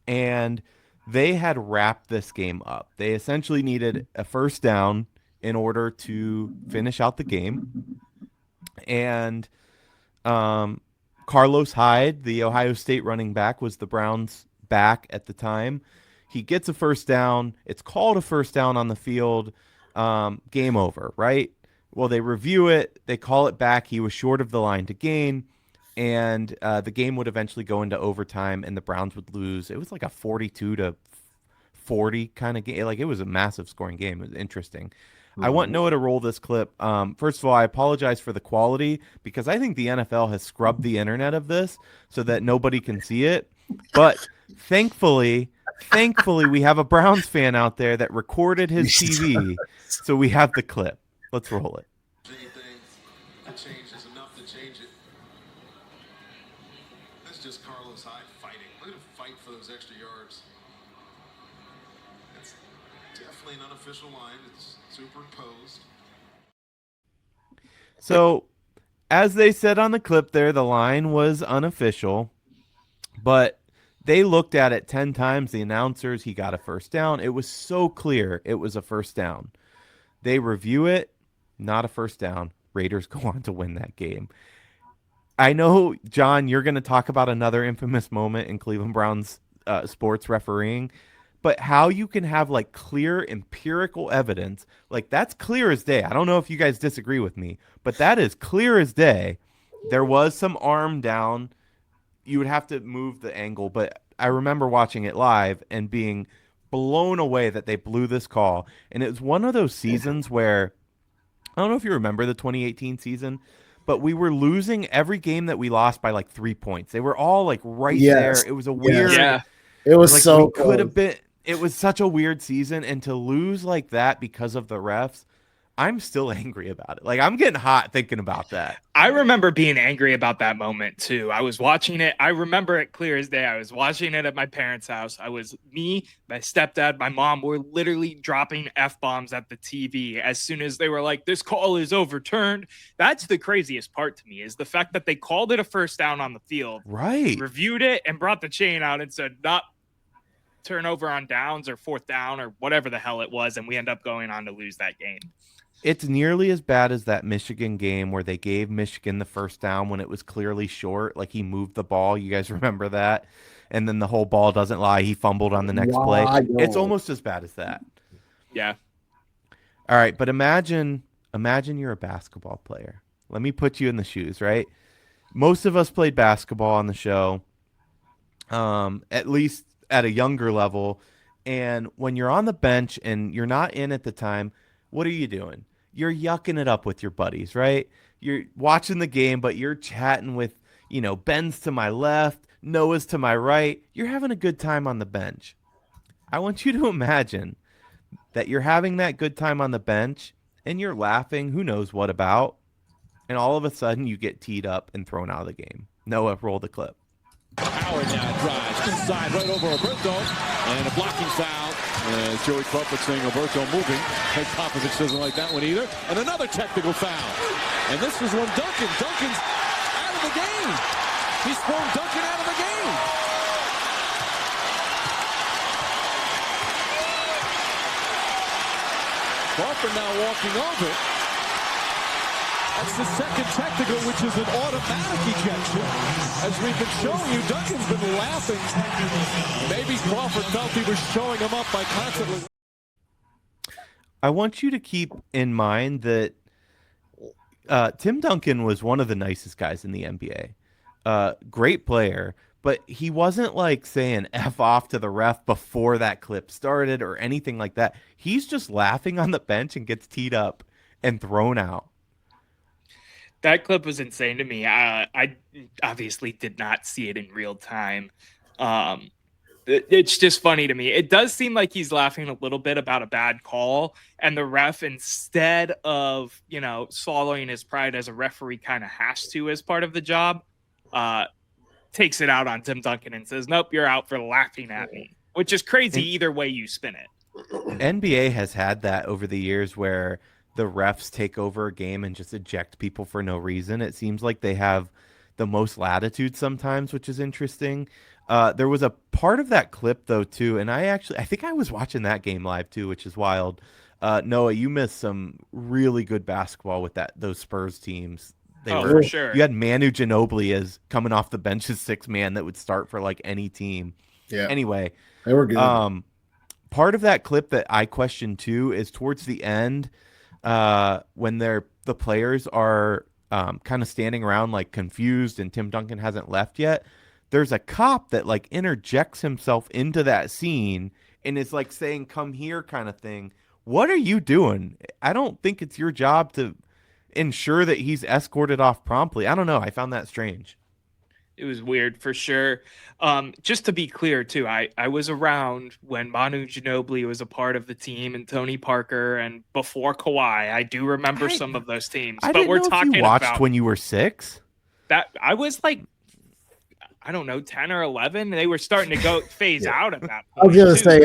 And they had wrapped this game up. They essentially needed a first down in order to finish out the game. And Carlos Hyde, the Ohio State running back, was the Browns' back at the time. He gets a first down. It's called a first down on the field. Game over, right? Well, they review it. They call it back. He was short of the line to gain. And the game would eventually go into overtime, and the Browns would lose. It was like a 42-40 kind of game. Like, it was a massive scoring game. It was interesting. I want Noah to roll this clip. First of all, I apologize for the quality because I think the NFL has scrubbed the internet of this so that nobody can see it. But thankfully, we have a Browns fan out there that recorded his TV, so we have the clip. Let's roll it. Change is enough to change it. That's just Carlos Hyde fighting. Look at him fight for those extra yards. It's definitely an unofficial line. It's superimposed. So, as they said on the clip there, the line was unofficial, but they looked at it 10 times. The announcers, he got a first down. It was so clear it was a first down. They review it, not a first down. Raiders go on to win that game. I know, John, you're going to talk about another infamous moment in Cleveland Browns sports refereeing, but how you can have like clear empirical evidence, like that's clear as day. I don't know if you guys disagree with me, but that is clear as day. There was some arm down. You would have to move the angle, but I remember watching it live and being blown away that they blew this call. And it was one of those seasons where, I don't know if you remember the 2018 season, but we were losing every game that we lost by like 3 points. They were all like right there. It was a weird, It was Like so we could have close. been. It was such a weird season, and to lose like that because of the refs, I'm still angry about it. Like I'm getting hot thinking about that. I remember being angry about that moment too. I was watching it. I remember it clear as day. I was watching it at my parents' house. Me, my stepdad, my mom were literally dropping F-bombs at the TV as soon as they were like, this call is overturned. That's the craziest part to me, is the fact that they called it a first down on the field, Right. reviewed it, and brought the chain out and said, not turnover on downs or fourth down or whatever the hell it was. And we end up going on to lose that game. It's nearly as bad as that Michigan game where they gave Michigan the first down when it was clearly short. Like he moved the ball. You guys remember that? And then the whole ball doesn't lie. He fumbled on the next play. It's almost as bad as that. Yeah. All right, but imagine you're a basketball player. Let me put you in the shoes, right? Most of us played basketball on the show, at least at a younger level. And when you're on the bench and you're not in at the time, what are you doing? You're yucking it up with your buddies, right? You're watching the game, but you're chatting with, Ben's to my left, Noah's to my right. You're having a good time on the bench. I want you to imagine that you're having that good time on the bench and you're laughing, who knows what about, and all of a sudden you get teed up and thrown out of the game. Noah, roll the clip. Howard now drives inside right over Alberto, and a blocking foul. As Joey Crawford saying Alberto moving. Peg Popovich doesn't like that one either. And another technical foul. And this is when Duncan's out of the game. He's thrown Duncan out of the game. Crawford now walking over. That's the second technical, which is an automatic ejection. As we've been showing you, Duncan's been laughing. Maybe Crawford felt he was showing him up by constantly. I want you to keep in mind that Tim Duncan was one of the nicest guys in the NBA. Great player, but he wasn't like saying F off to the ref before that clip started or anything like that. He's just laughing on the bench and gets teed up and thrown out. That clip was insane to me. I obviously did not see it in real time. It's just funny to me. It does seem like he's laughing a little bit about a bad call, and the ref, instead of, swallowing his pride as a referee kind of has to as part of the job, takes it out on Tim Duncan and says, nope, you're out for laughing at me, which is crazy either way you spin it. NBA has had that over the years where the refs take over a game and just eject people for no reason. It seems like they have the most latitude sometimes, which is interesting. There was a part of that clip though too, and I think I was watching that game live too, which is wild. Noah, you missed some really good basketball with those Spurs teams. For sure. You had Manu Ginobili as coming off the bench as sixth man that would start for like any team. Yeah. Anyway, they were good. Part of that clip that I questioned too is towards the end. When the players are kind of standing around like confused and Tim Duncan hasn't left yet, there's a cop that like interjects himself into that scene and is like saying, come here kind of thing. What are you doing? I don't think it's your job to ensure that he's escorted off promptly. I don't know. I found that strange. It was weird for sure. Just to be clear too, I was around when Manu Ginobili was a part of the team and Tony Parker, and before Kawhi. I do remember some of those teams. But we're talking you watched about when you were 6. That I was like, I don't know, 10 or 11. They were starting to phase out at that point. I was gonna say,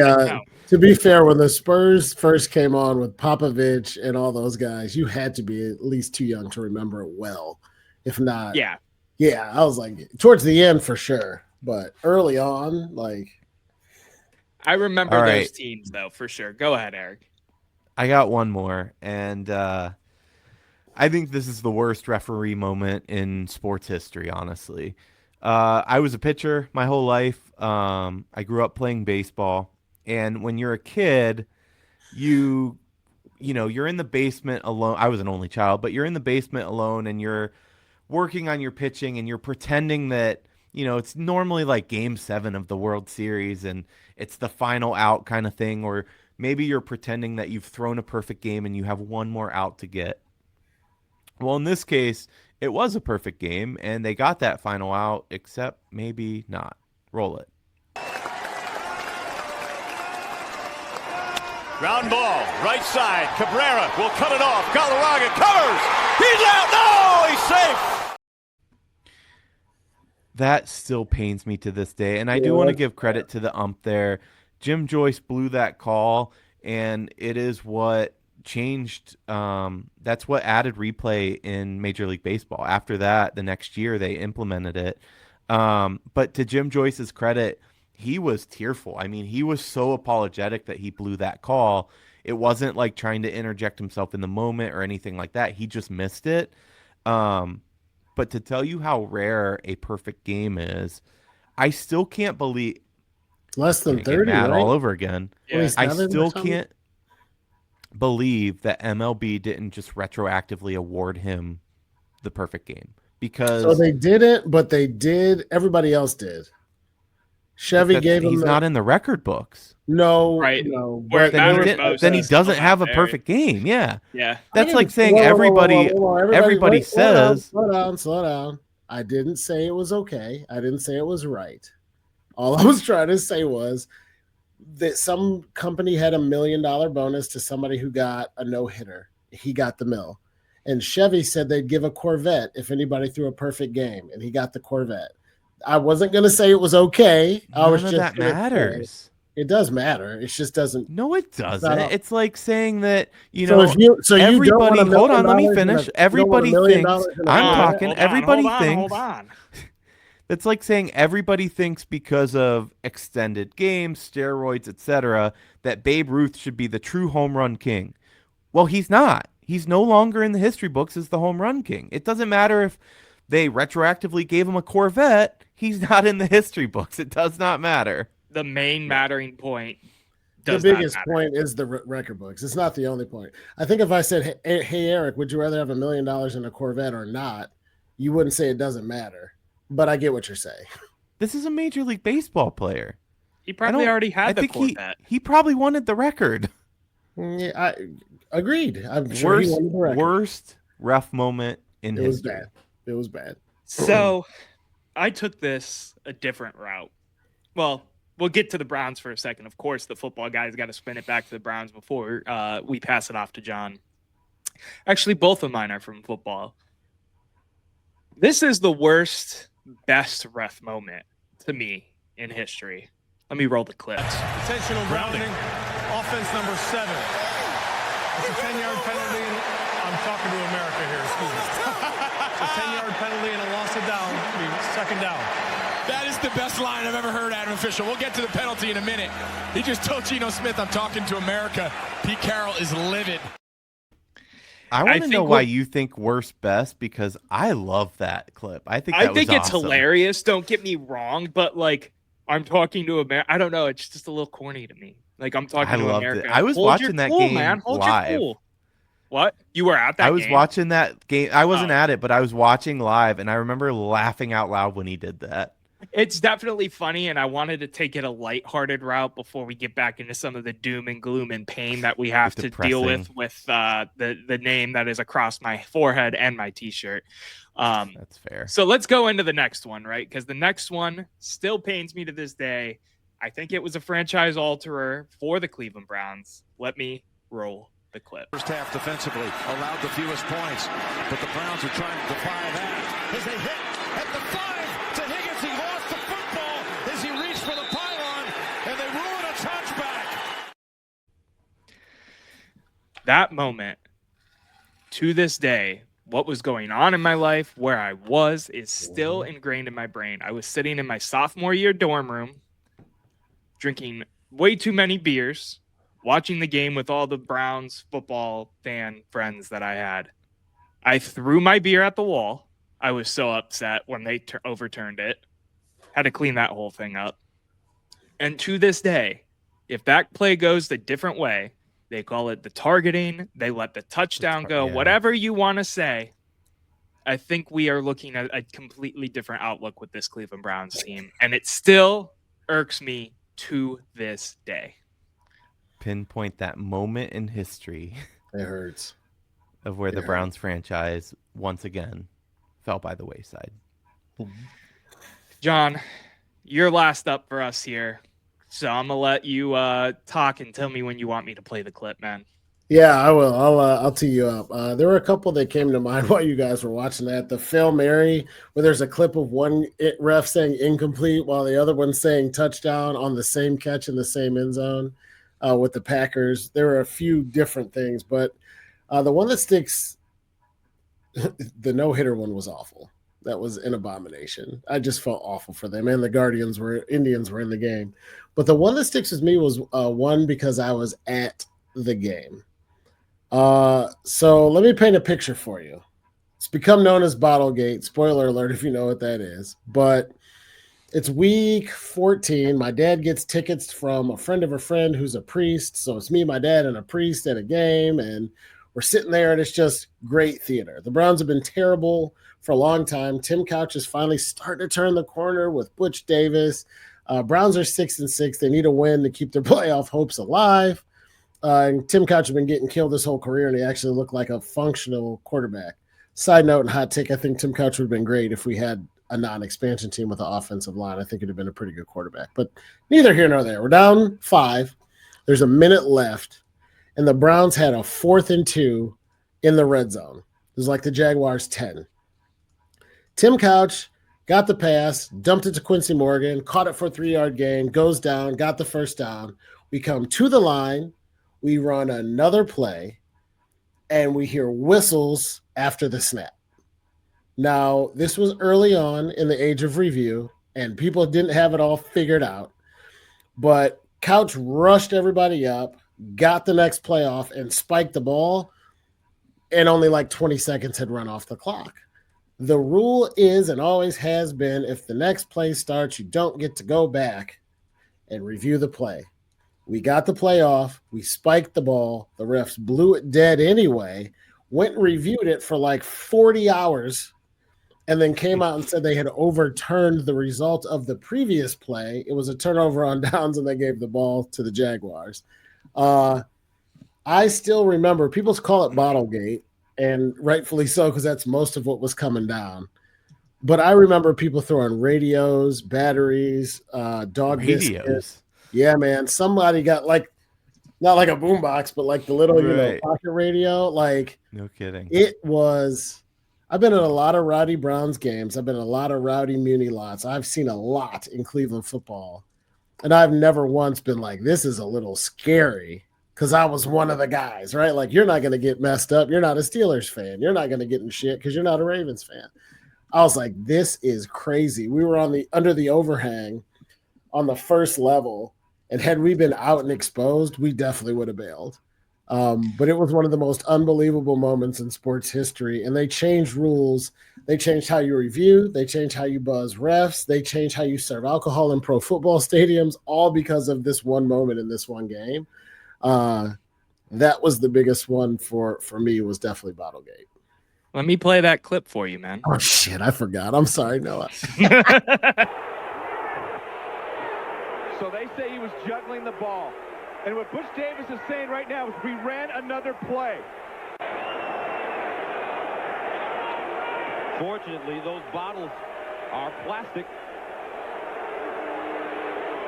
to be fair, when the Spurs first came on with Popovich and all those guys, you had to be at least too young to remember it well, if not. Yeah, I was like towards the end for sure, but early on, like I remember those teams though for sure. Go ahead, Erik. I got one more, and I think this is the worst referee moment in sports history. Honestly, I was a pitcher my whole life. I grew up playing baseball, and when you're a kid, you're in the basement alone. I was an only child, but you're in the basement alone, and you're working on your pitching and you're pretending that, it's normally like game 7 of the World Series and it's the final out kind of thing. Or maybe you're pretending that you've thrown a perfect game and you have one more out to get. Well, in this case, it was a perfect game and they got that final out, except maybe not. Roll it. Ground ball, right side. Cabrera will cut it off. Galarraga covers. He's out. No, he's safe. That still pains me to this day. And I do want to give credit to the ump there. Jim Joyce blew that call, and it is what changed. That's what added replay in Major League Baseball. After that, the next year, they implemented it. But to Jim Joyce's credit, he was tearful. I mean, he was so apologetic that he blew that call. It wasn't like trying to interject himself in the moment or anything like that. He just missed it. But to tell you how rare a perfect game is, I still can't believe less than 30, right? All over again. Yeah. I still can't believe that MLB didn't just retroactively award him the perfect game, because so they didn't, but they did. Everybody else did. Chevy gave him. He's not in the record books. No, Right. no. Where But Then he doesn't still have a not perfect game. Yeah. Yeah. That's like saying everybody says. Slow down. I didn't say it was okay. I didn't say it was right. All I was trying to say was that some company had $1 million bonus to somebody who got a no-hitter. He got the mill. And Chevy said they'd give a Corvette if anybody threw a perfect game, and he got the Corvette. I wasn't going to say it was okay. None of that matters. It does matter. It just doesn't. No, it doesn't. It's like saying that, everybody. Hold on, let me finish. Everybody thinks. I'm talking. Everybody thinks. Hold on. It's like saying everybody thinks because of extended games, steroids, etc., that Babe Ruth should be the true home run king. Well, he's not. He's no longer in the history books as the home run king. It doesn't matter if they retroactively gave him a Corvette. He's not in the history books. It does not matter. The main mattering point. The biggest point is the record books. It's not the only point. I think if I said, hey, Erik, would you rather have $1 million in a Corvette or not? You wouldn't say it doesn't matter. But I get what you're saying. This is a Major League Baseball player. He probably already had the Corvette. He probably wanted the record. Yeah, I agreed. I'm sure he wanted the record. Worst ref moment in history. It was bad. It was bad. So I took this a different route. Well, we'll get to the Browns for a second. Of course, the football guys got to spin it back to the Browns before we pass it off to John. Actually, both of mine are from football. This is the worst, best ref moment to me in history. Let me roll the clips. Intentional grounding. Offense number 7. It's a 10-yard penalty. I'm talking to America here. Excuse me. It's a 10-yard penalty and a loss of down. Second down. That is the best line I've ever heard out of an official. We'll get to the penalty in a minute. He just told Geno Smith, I'm talking to America. Pete Carroll is livid. I want to know why you think worst best, because I love that clip. I think it's hilarious. Don't get me wrong, but like I'm talking to America. I don't know. It's just a little corny to me. Like I'm talking to America. I was watching that game live. What? You were at that game? I was watching that game. I wasn't at it, but I was watching live, and I remember laughing out loud when he did that. It's definitely funny, and I wanted to take it a lighthearted route before we get back into some of the doom and gloom and pain that we have to deal with the name that is across my forehead and my T-shirt. That's fair. So let's go into the next one, right? Because the next one still pains me to this day. I think it was a franchise alterer for the Cleveland Browns. Let me roll the clip. First half defensively allowed the fewest points, but the Browns are trying to defy that as they hit at the 5 to Higgins. He lost the football as he reached for the pylon, and they rule it a touchback. That moment, to this day, what was going on in my life, where I was, is still ingrained in my brain. I was sitting in my sophomore year dorm room, drinking way too many beers, watching the game with all the Browns football fan friends that I had. I threw my beer at the wall. I was so upset when they overturned it. Had to clean that whole thing up. And to this day, if that play goes the different way, they call it the targeting, they let the touchdown go, whatever you want to say, I think we are looking at a completely different outlook with this Cleveland Browns team. And it still irks me to this day. Pinpoint that moment in history. It hurts. Of where the Browns franchise once again fell by the wayside. John, you're last up for us here. So I'm gonna let you talk and tell me when you want me to play the clip, man. Yeah, I will. I'll tee you up. There were a couple that came to mind while you guys were watching that. The Fail Mary, where there's a clip of one ref saying incomplete while the other one's saying touchdown on the same catch in the same end zone with the Packers. There were a few different things, but the one that sticks, the no-hitter one was awful. That was an abomination. I just felt awful for them. And the Indians were in the game. But the one that sticks with me was one because I was at the game. So let me paint a picture for you. It's become known as Bottlegate. Spoiler alert if you know what that is. But it's week 14. My dad gets tickets from a friend of a friend who's a priest. So it's me, my dad, and a priest at a game. And we're sitting there, and it's just great theater. The Browns have been terrible for a long time. Tim Couch is finally starting to turn the corner with Butch Davis. Browns are 6-6. They need a win to keep their playoff hopes alive. And Tim Couch has been getting killed his whole career, and he actually looked like a functional quarterback. Side note and hot take, I think Tim Couch would have been great if we had a non-expansion team with an offensive line. I think it would have been a pretty good quarterback. But neither here nor there. We're down 5. There's a minute left, and the Browns had a 4th and 2 in the red zone. It was like the Jaguars' 10. Tim Couch got the pass, dumped it to Quincy Morgan, caught it for a 3-yard gain, goes down, got the first down. We come to the line. We run another play, and we hear whistles after the snap. Now, this was early on in the age of review, and people didn't have it all figured out. But Couch rushed everybody up, got the next play off, and spiked the ball, and only like 20 seconds had run off the clock. The rule is and always has been if the next play starts, you don't get to go back and review the play. We got the play off. We spiked the ball. The refs blew it dead anyway, went and reviewed it for like 40 hours, and then came out and said they had overturned the result of the previous play. It was a turnover on downs, and they gave the ball to the Jaguars. I still remember people call it Bottlegate, and rightfully so because that's most of what was coming down. But I remember people throwing radios, batteries, dog biscuits. Yeah, man. Somebody got like not like a boombox, but like the little pocket radio. Like no kidding. It was. I've been at a lot of Rowdy Browns games. I've been at a lot of Rowdy Muni lots. I've seen a lot in Cleveland football, and I've never once been like, "This is a little scary." Because I was one of the guys, right? Like, you're not going to get messed up. You're not a Steelers fan. You're not going to get in shit because you're not a Ravens fan. I was like, this is crazy. We were under the overhang on the first level, and had we been out and exposed, we definitely would have bailed. But it was one of the most unbelievable moments in sports history, and they changed rules. They changed how you review. They changed how you buzz refs. They changed how you serve alcohol in pro football stadiums, all because of this one moment in this one game. That was the biggest one for me, was definitely Bottlegate. Let me play that clip for you, man. Oh, shit, I forgot. I'm sorry, Noah. So they say he was juggling the ball. And what Butch Davis is saying right now is we ran another play. Fortunately, those bottles are plastic.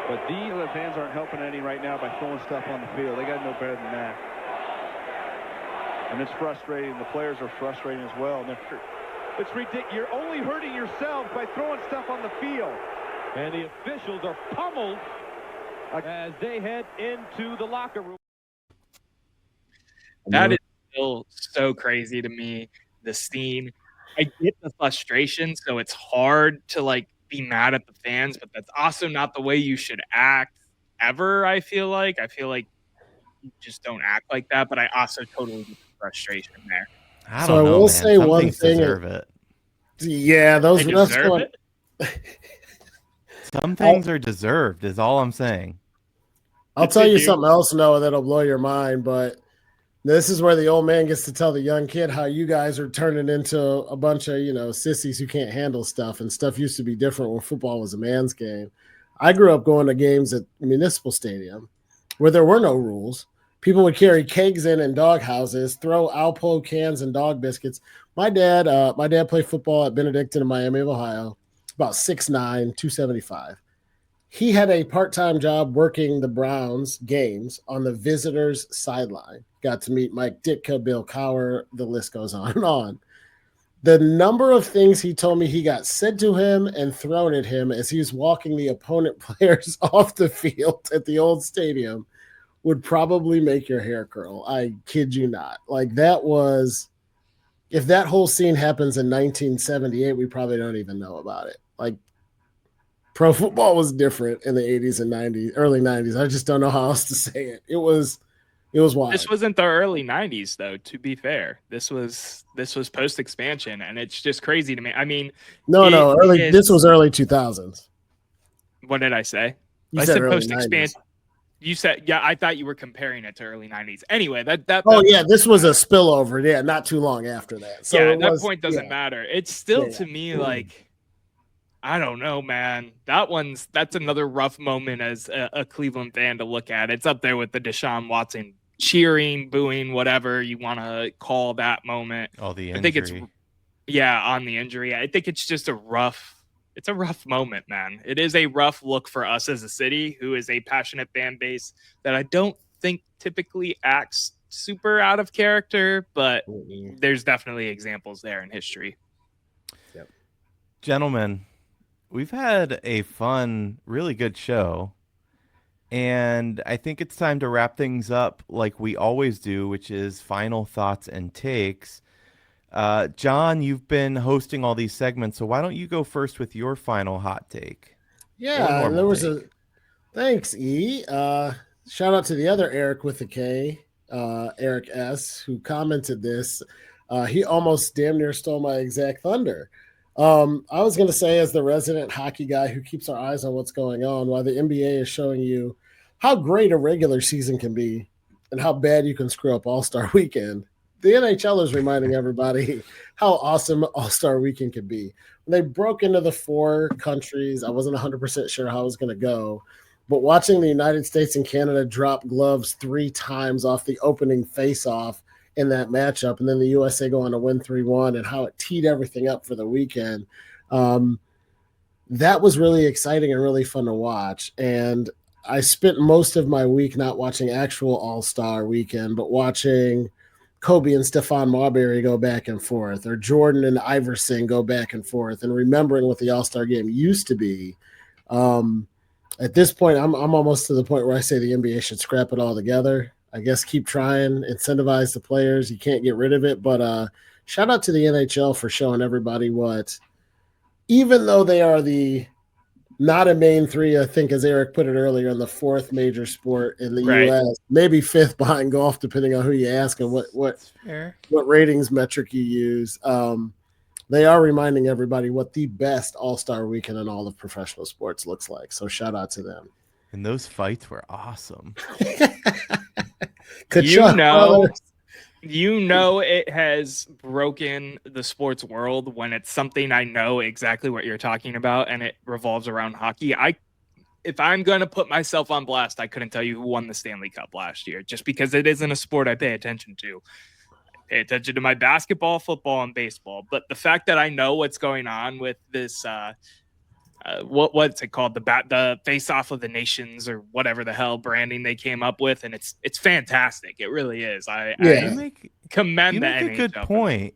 But these fans aren't helping any right now by throwing stuff on the field. They got to know better than that. And it's frustrating. The players are frustrating as well. It's ridiculous. You're only hurting yourself by throwing stuff on the field. And the officials are pummeled as they head into the locker room. That is still so crazy to me, the scene. I get the frustration, so it's hard to like be mad at the fans, but that's also not the way you should act ever. I feel like you just don't act like that, but I also totally get the frustration there. I don't know, will man. say Some one things thing. deserve it. Yeah, those They refs deserve going. it. Some things are deserved, is all I'm saying. I'll tell you something else, Noah, that'll blow your mind, but this is where the old man gets to tell the young kid how you guys are turning into a bunch of, sissies who can't handle stuff, and stuff used to be different when football was a man's game. I grew up going to games at Municipal Stadium where there were no rules. People would carry kegs in dog houses, throw Alpo cans and dog biscuits. My dad played football at Benedictine in Miami of Ohio, about 6'9", 275. he had a part-time job working the Browns games on the visitors sideline. Got to meet Mike Ditka, Bill Cowher, the list goes on and on. The number of things he told me he got said to him and thrown at him as he was walking the opponent players off the field at the old stadium would probably make your hair curl. I kid you not. Like, that was, if that whole scene happens in 1978, we probably don't even know about it. Like, pro football was different in the 80s and 90s, early 90s. I just don't know how else to say it. It was wild. This wasn't the early 90s, though, to be fair. This was post-expansion, and it's just crazy to me. I mean, this was early 2000s. What did I say? I said post-expansion. You said, yeah, I thought you were comparing it to early 90s. Anyway, this was a spillover. Yeah, not too long after that. So yeah, that point doesn't matter. It's still, to me, like, I don't know, man. That's another rough moment as a Cleveland fan to look at. It's up there with the Deshaun Watson cheering, booing, whatever you want to call that moment. Oh, the injury. I think on the injury. I think it's just a rough moment, man. It is a rough look for us as a city who is a passionate fan base that I don't think typically acts super out of character, but there's definitely examples there in history. Yep. Gentlemen, we've had a fun, really good show, and I think it's time to wrap things up like we always do, which is final thoughts and takes. John, you've been hosting all these segments, so why don't you go first with your final hot take? Yeah, and there was thanks, E. Shout out to the other Erik with a K, Erik S., who commented this. He almost damn near stole my exact thunder. I was going to say, as the resident hockey guy who keeps our eyes on what's going on, while the NBA is showing you how great a regular season can be and how bad you can screw up All-Star Weekend, the NHL is reminding everybody how awesome All-Star Weekend can be. When they broke into the 4 countries, I wasn't 100% sure how it was going to go, but watching the United States and Canada drop gloves 3 times off the opening face-off in that matchup, and then the USA go on to win 3-1, and how it teed everything up for the weekend, that was really exciting and really fun to watch. And I spent most of my week not watching actual All-Star Weekend, but watching Kobe and Stephon Marbury go back and forth, or Jordan and Iverson go back and forth, and remembering what the All-Star game used to be. At this point, I'm almost to the point where I say the NBA should scrap it all together. I guess keep trying, incentivize the players. You can't get rid of it, but shout out to the NHL for showing everybody what, even though they are not a main 3, I think, as Erik put it earlier, in the 4th major sport in the U.S., maybe 5th behind golf, depending on who you ask and what ratings metric you use. They are reminding everybody what the best All-Star Weekend in all of professional sports looks like. So shout out to them. And those fights were awesome. You know it has broken the sports world when it's something I know exactly what you're talking about, and it revolves around hockey. If I'm going to put myself on blast, I couldn't tell you who won the Stanley Cup last year, just because it isn't a sport I pay attention to. I pay attention to my basketball, football, and baseball. But the fact that I know what's going on with this, what's it called, the face off of the nations, or whatever the hell branding they came up with, and it's fantastic. It really is. I commend the NHL. You make a good point.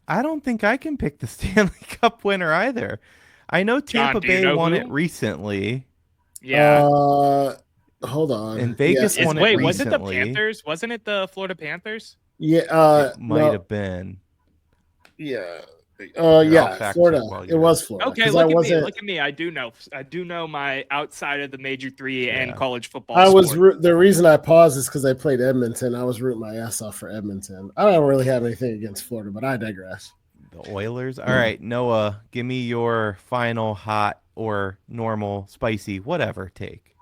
I don't think I can pick the Stanley Cup winner either. I know Tampa Bay won it recently. Yeah. Hold on. And Vegas won it recently. Was it the Panthers? Wasn't it the Florida Panthers? Yeah. It might have been. Yeah. Florida. It was Florida. Okay, look at me. I do know my outside of the major 3 and college football. The reason I paused is because I played Edmonton. I was rooting my ass off for Edmonton. I don't really have anything against Florida, but I digress. The Oilers. All right, Noah, give me your final hot or normal, spicy, whatever take.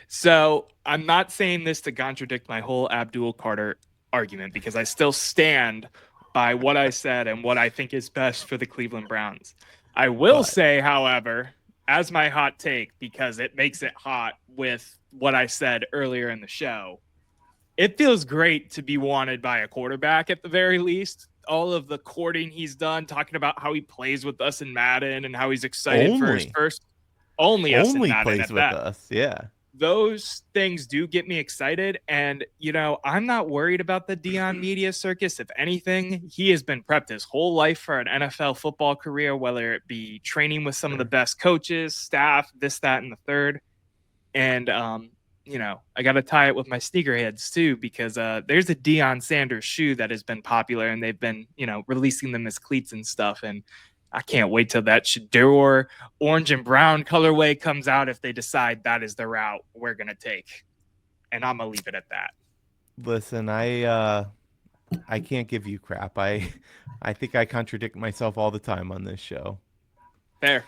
So I'm not saying this to contradict my whole Abdul Carter argument, because I still stand by what I said and what I think is best for the Cleveland Browns. I will say, however, as my hot take, because it makes it hot with what I said earlier in the show, it feels great to be wanted by a quarterback at the very least. All of the courting he's done, talking about how he plays with us in Madden and how he's excited for his first. Only us and only not in plays at with that. us. Yeah. Those things do get me excited. And, I'm not worried about the Dion media circus. If anything, he has been prepped his whole life for an NFL football career, whether it be training with some of the best coaches, staff, this, that, and the third. And, I got to tie it with my sneakerheads too, because there's a Deion Sanders shoe that has been popular and they've been, releasing them as cleats and stuff. And I can't wait till that Shedeur orange and brown colorway comes out if they decide that is the route we're going to take. And I'm going to leave it at that. Listen, I can't give you crap. I think I contradict myself all the time on this show. Fair.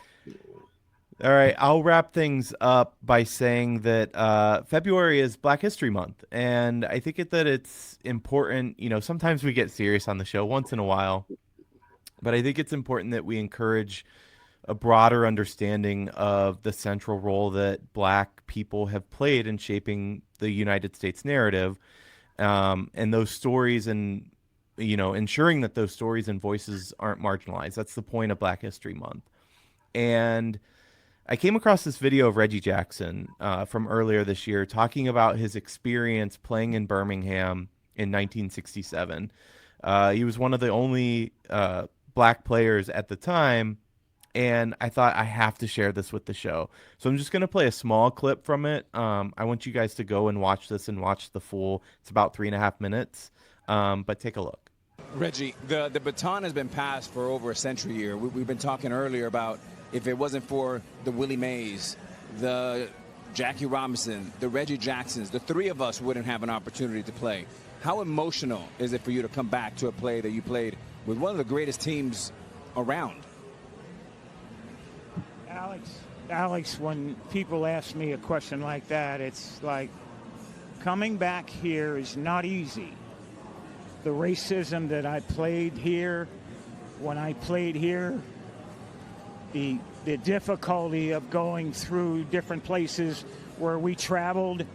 All right, I'll wrap things up by saying that February is Black History Month, and I think that it's important. Sometimes we get serious on the show once in a while, but I think it's important that we encourage a broader understanding of the central role that Black people have played in shaping the United States narrative, and those stories, and ensuring that those stories and voices aren't marginalized. That's the point of Black History Month. And I came across this video of Reggie Jackson from earlier this year talking about his experience playing in Birmingham in 1967. He was one of the only Black players at the time, and I thought I have to share this with the show. So I'm just going to play a small clip from it. I want you guys to go and watch this and watch the full. It's about 3.5 minutes, but take a look. Reggie, the baton has been passed for over a century here. We've been talking earlier about if it wasn't for the Willie Mays, the Jackie Robinson, the Reggie Jacksons, the three of us wouldn't have an opportunity to play. How emotional is it for you to come back to a play that you played with one of the greatest teams around? Alex, when people ask me a question like that, it's like coming back here is not easy. The racism that I played here, when I played here, the difficulty of going through different places where we traveled.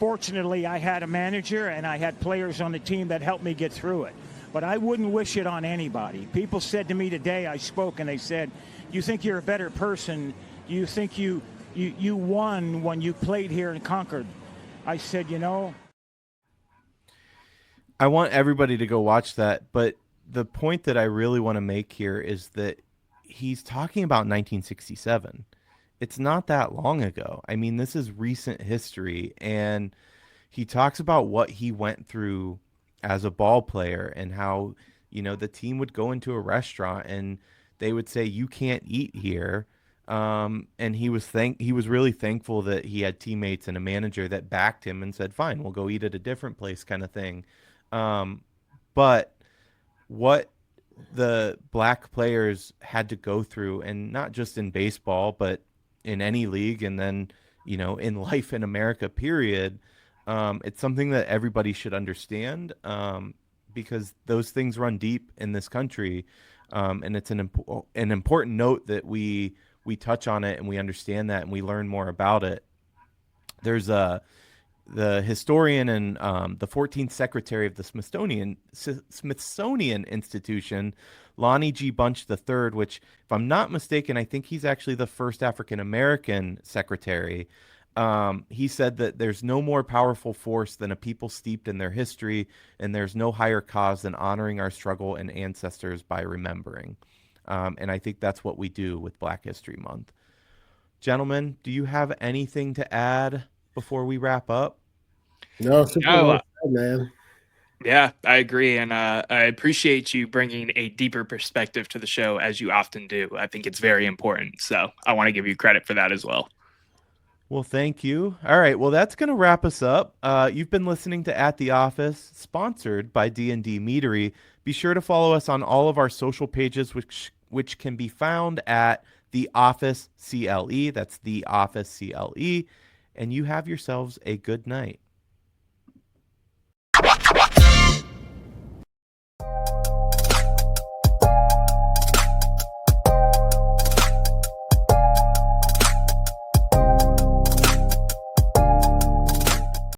Fortunately, I had a manager and I had players on the team that helped me get through it. But I wouldn't wish it on anybody. People said to me today, I spoke, and they said, you think you're a better person? You think you won when you played here and conquered? I said, I want everybody to go watch that, but the point that I really want to make here is that he's talking about 1967. It's not that long ago. I mean, this is recent history, and he talks about what he went through as a ball player and how, the team would go into a restaurant and they would say, you can't eat here. And he was really thankful that he had teammates and a manager that backed him and said, fine, we'll go eat at a different place, kind of thing. But what the Black players had to go through, and not just in baseball, but in any league, and then, in life in America, period, it's something that everybody should understand, because those things run deep in this country. And it's an important note that we touch on it and we understand that and we learn more about it. There's the historian and the 14th secretary of the Smithsonian Institution, Lonnie G. Bunch III, which, if I'm not mistaken, I think he's actually the first African-American secretary. He said that there's no more powerful force than a people steeped in their history, and there's no higher cause than honoring our struggle and ancestors by remembering. And I think that's what we do with Black History Month. Gentlemen, do you have anything to add before we wrap up? No, well said, man. Yeah, I agree. And I appreciate you bringing a deeper perspective to the show, as you often do. I think it's very important. So I want to give you credit for that as well. Well, thank you. All right. Well, that's going to wrap us up. You've been listening to At the Office, sponsored by D&D Meadery. Be sure to follow us on all of our social pages, which can be found at The Office CLE. That's The Office CLE. And you have yourselves a good night.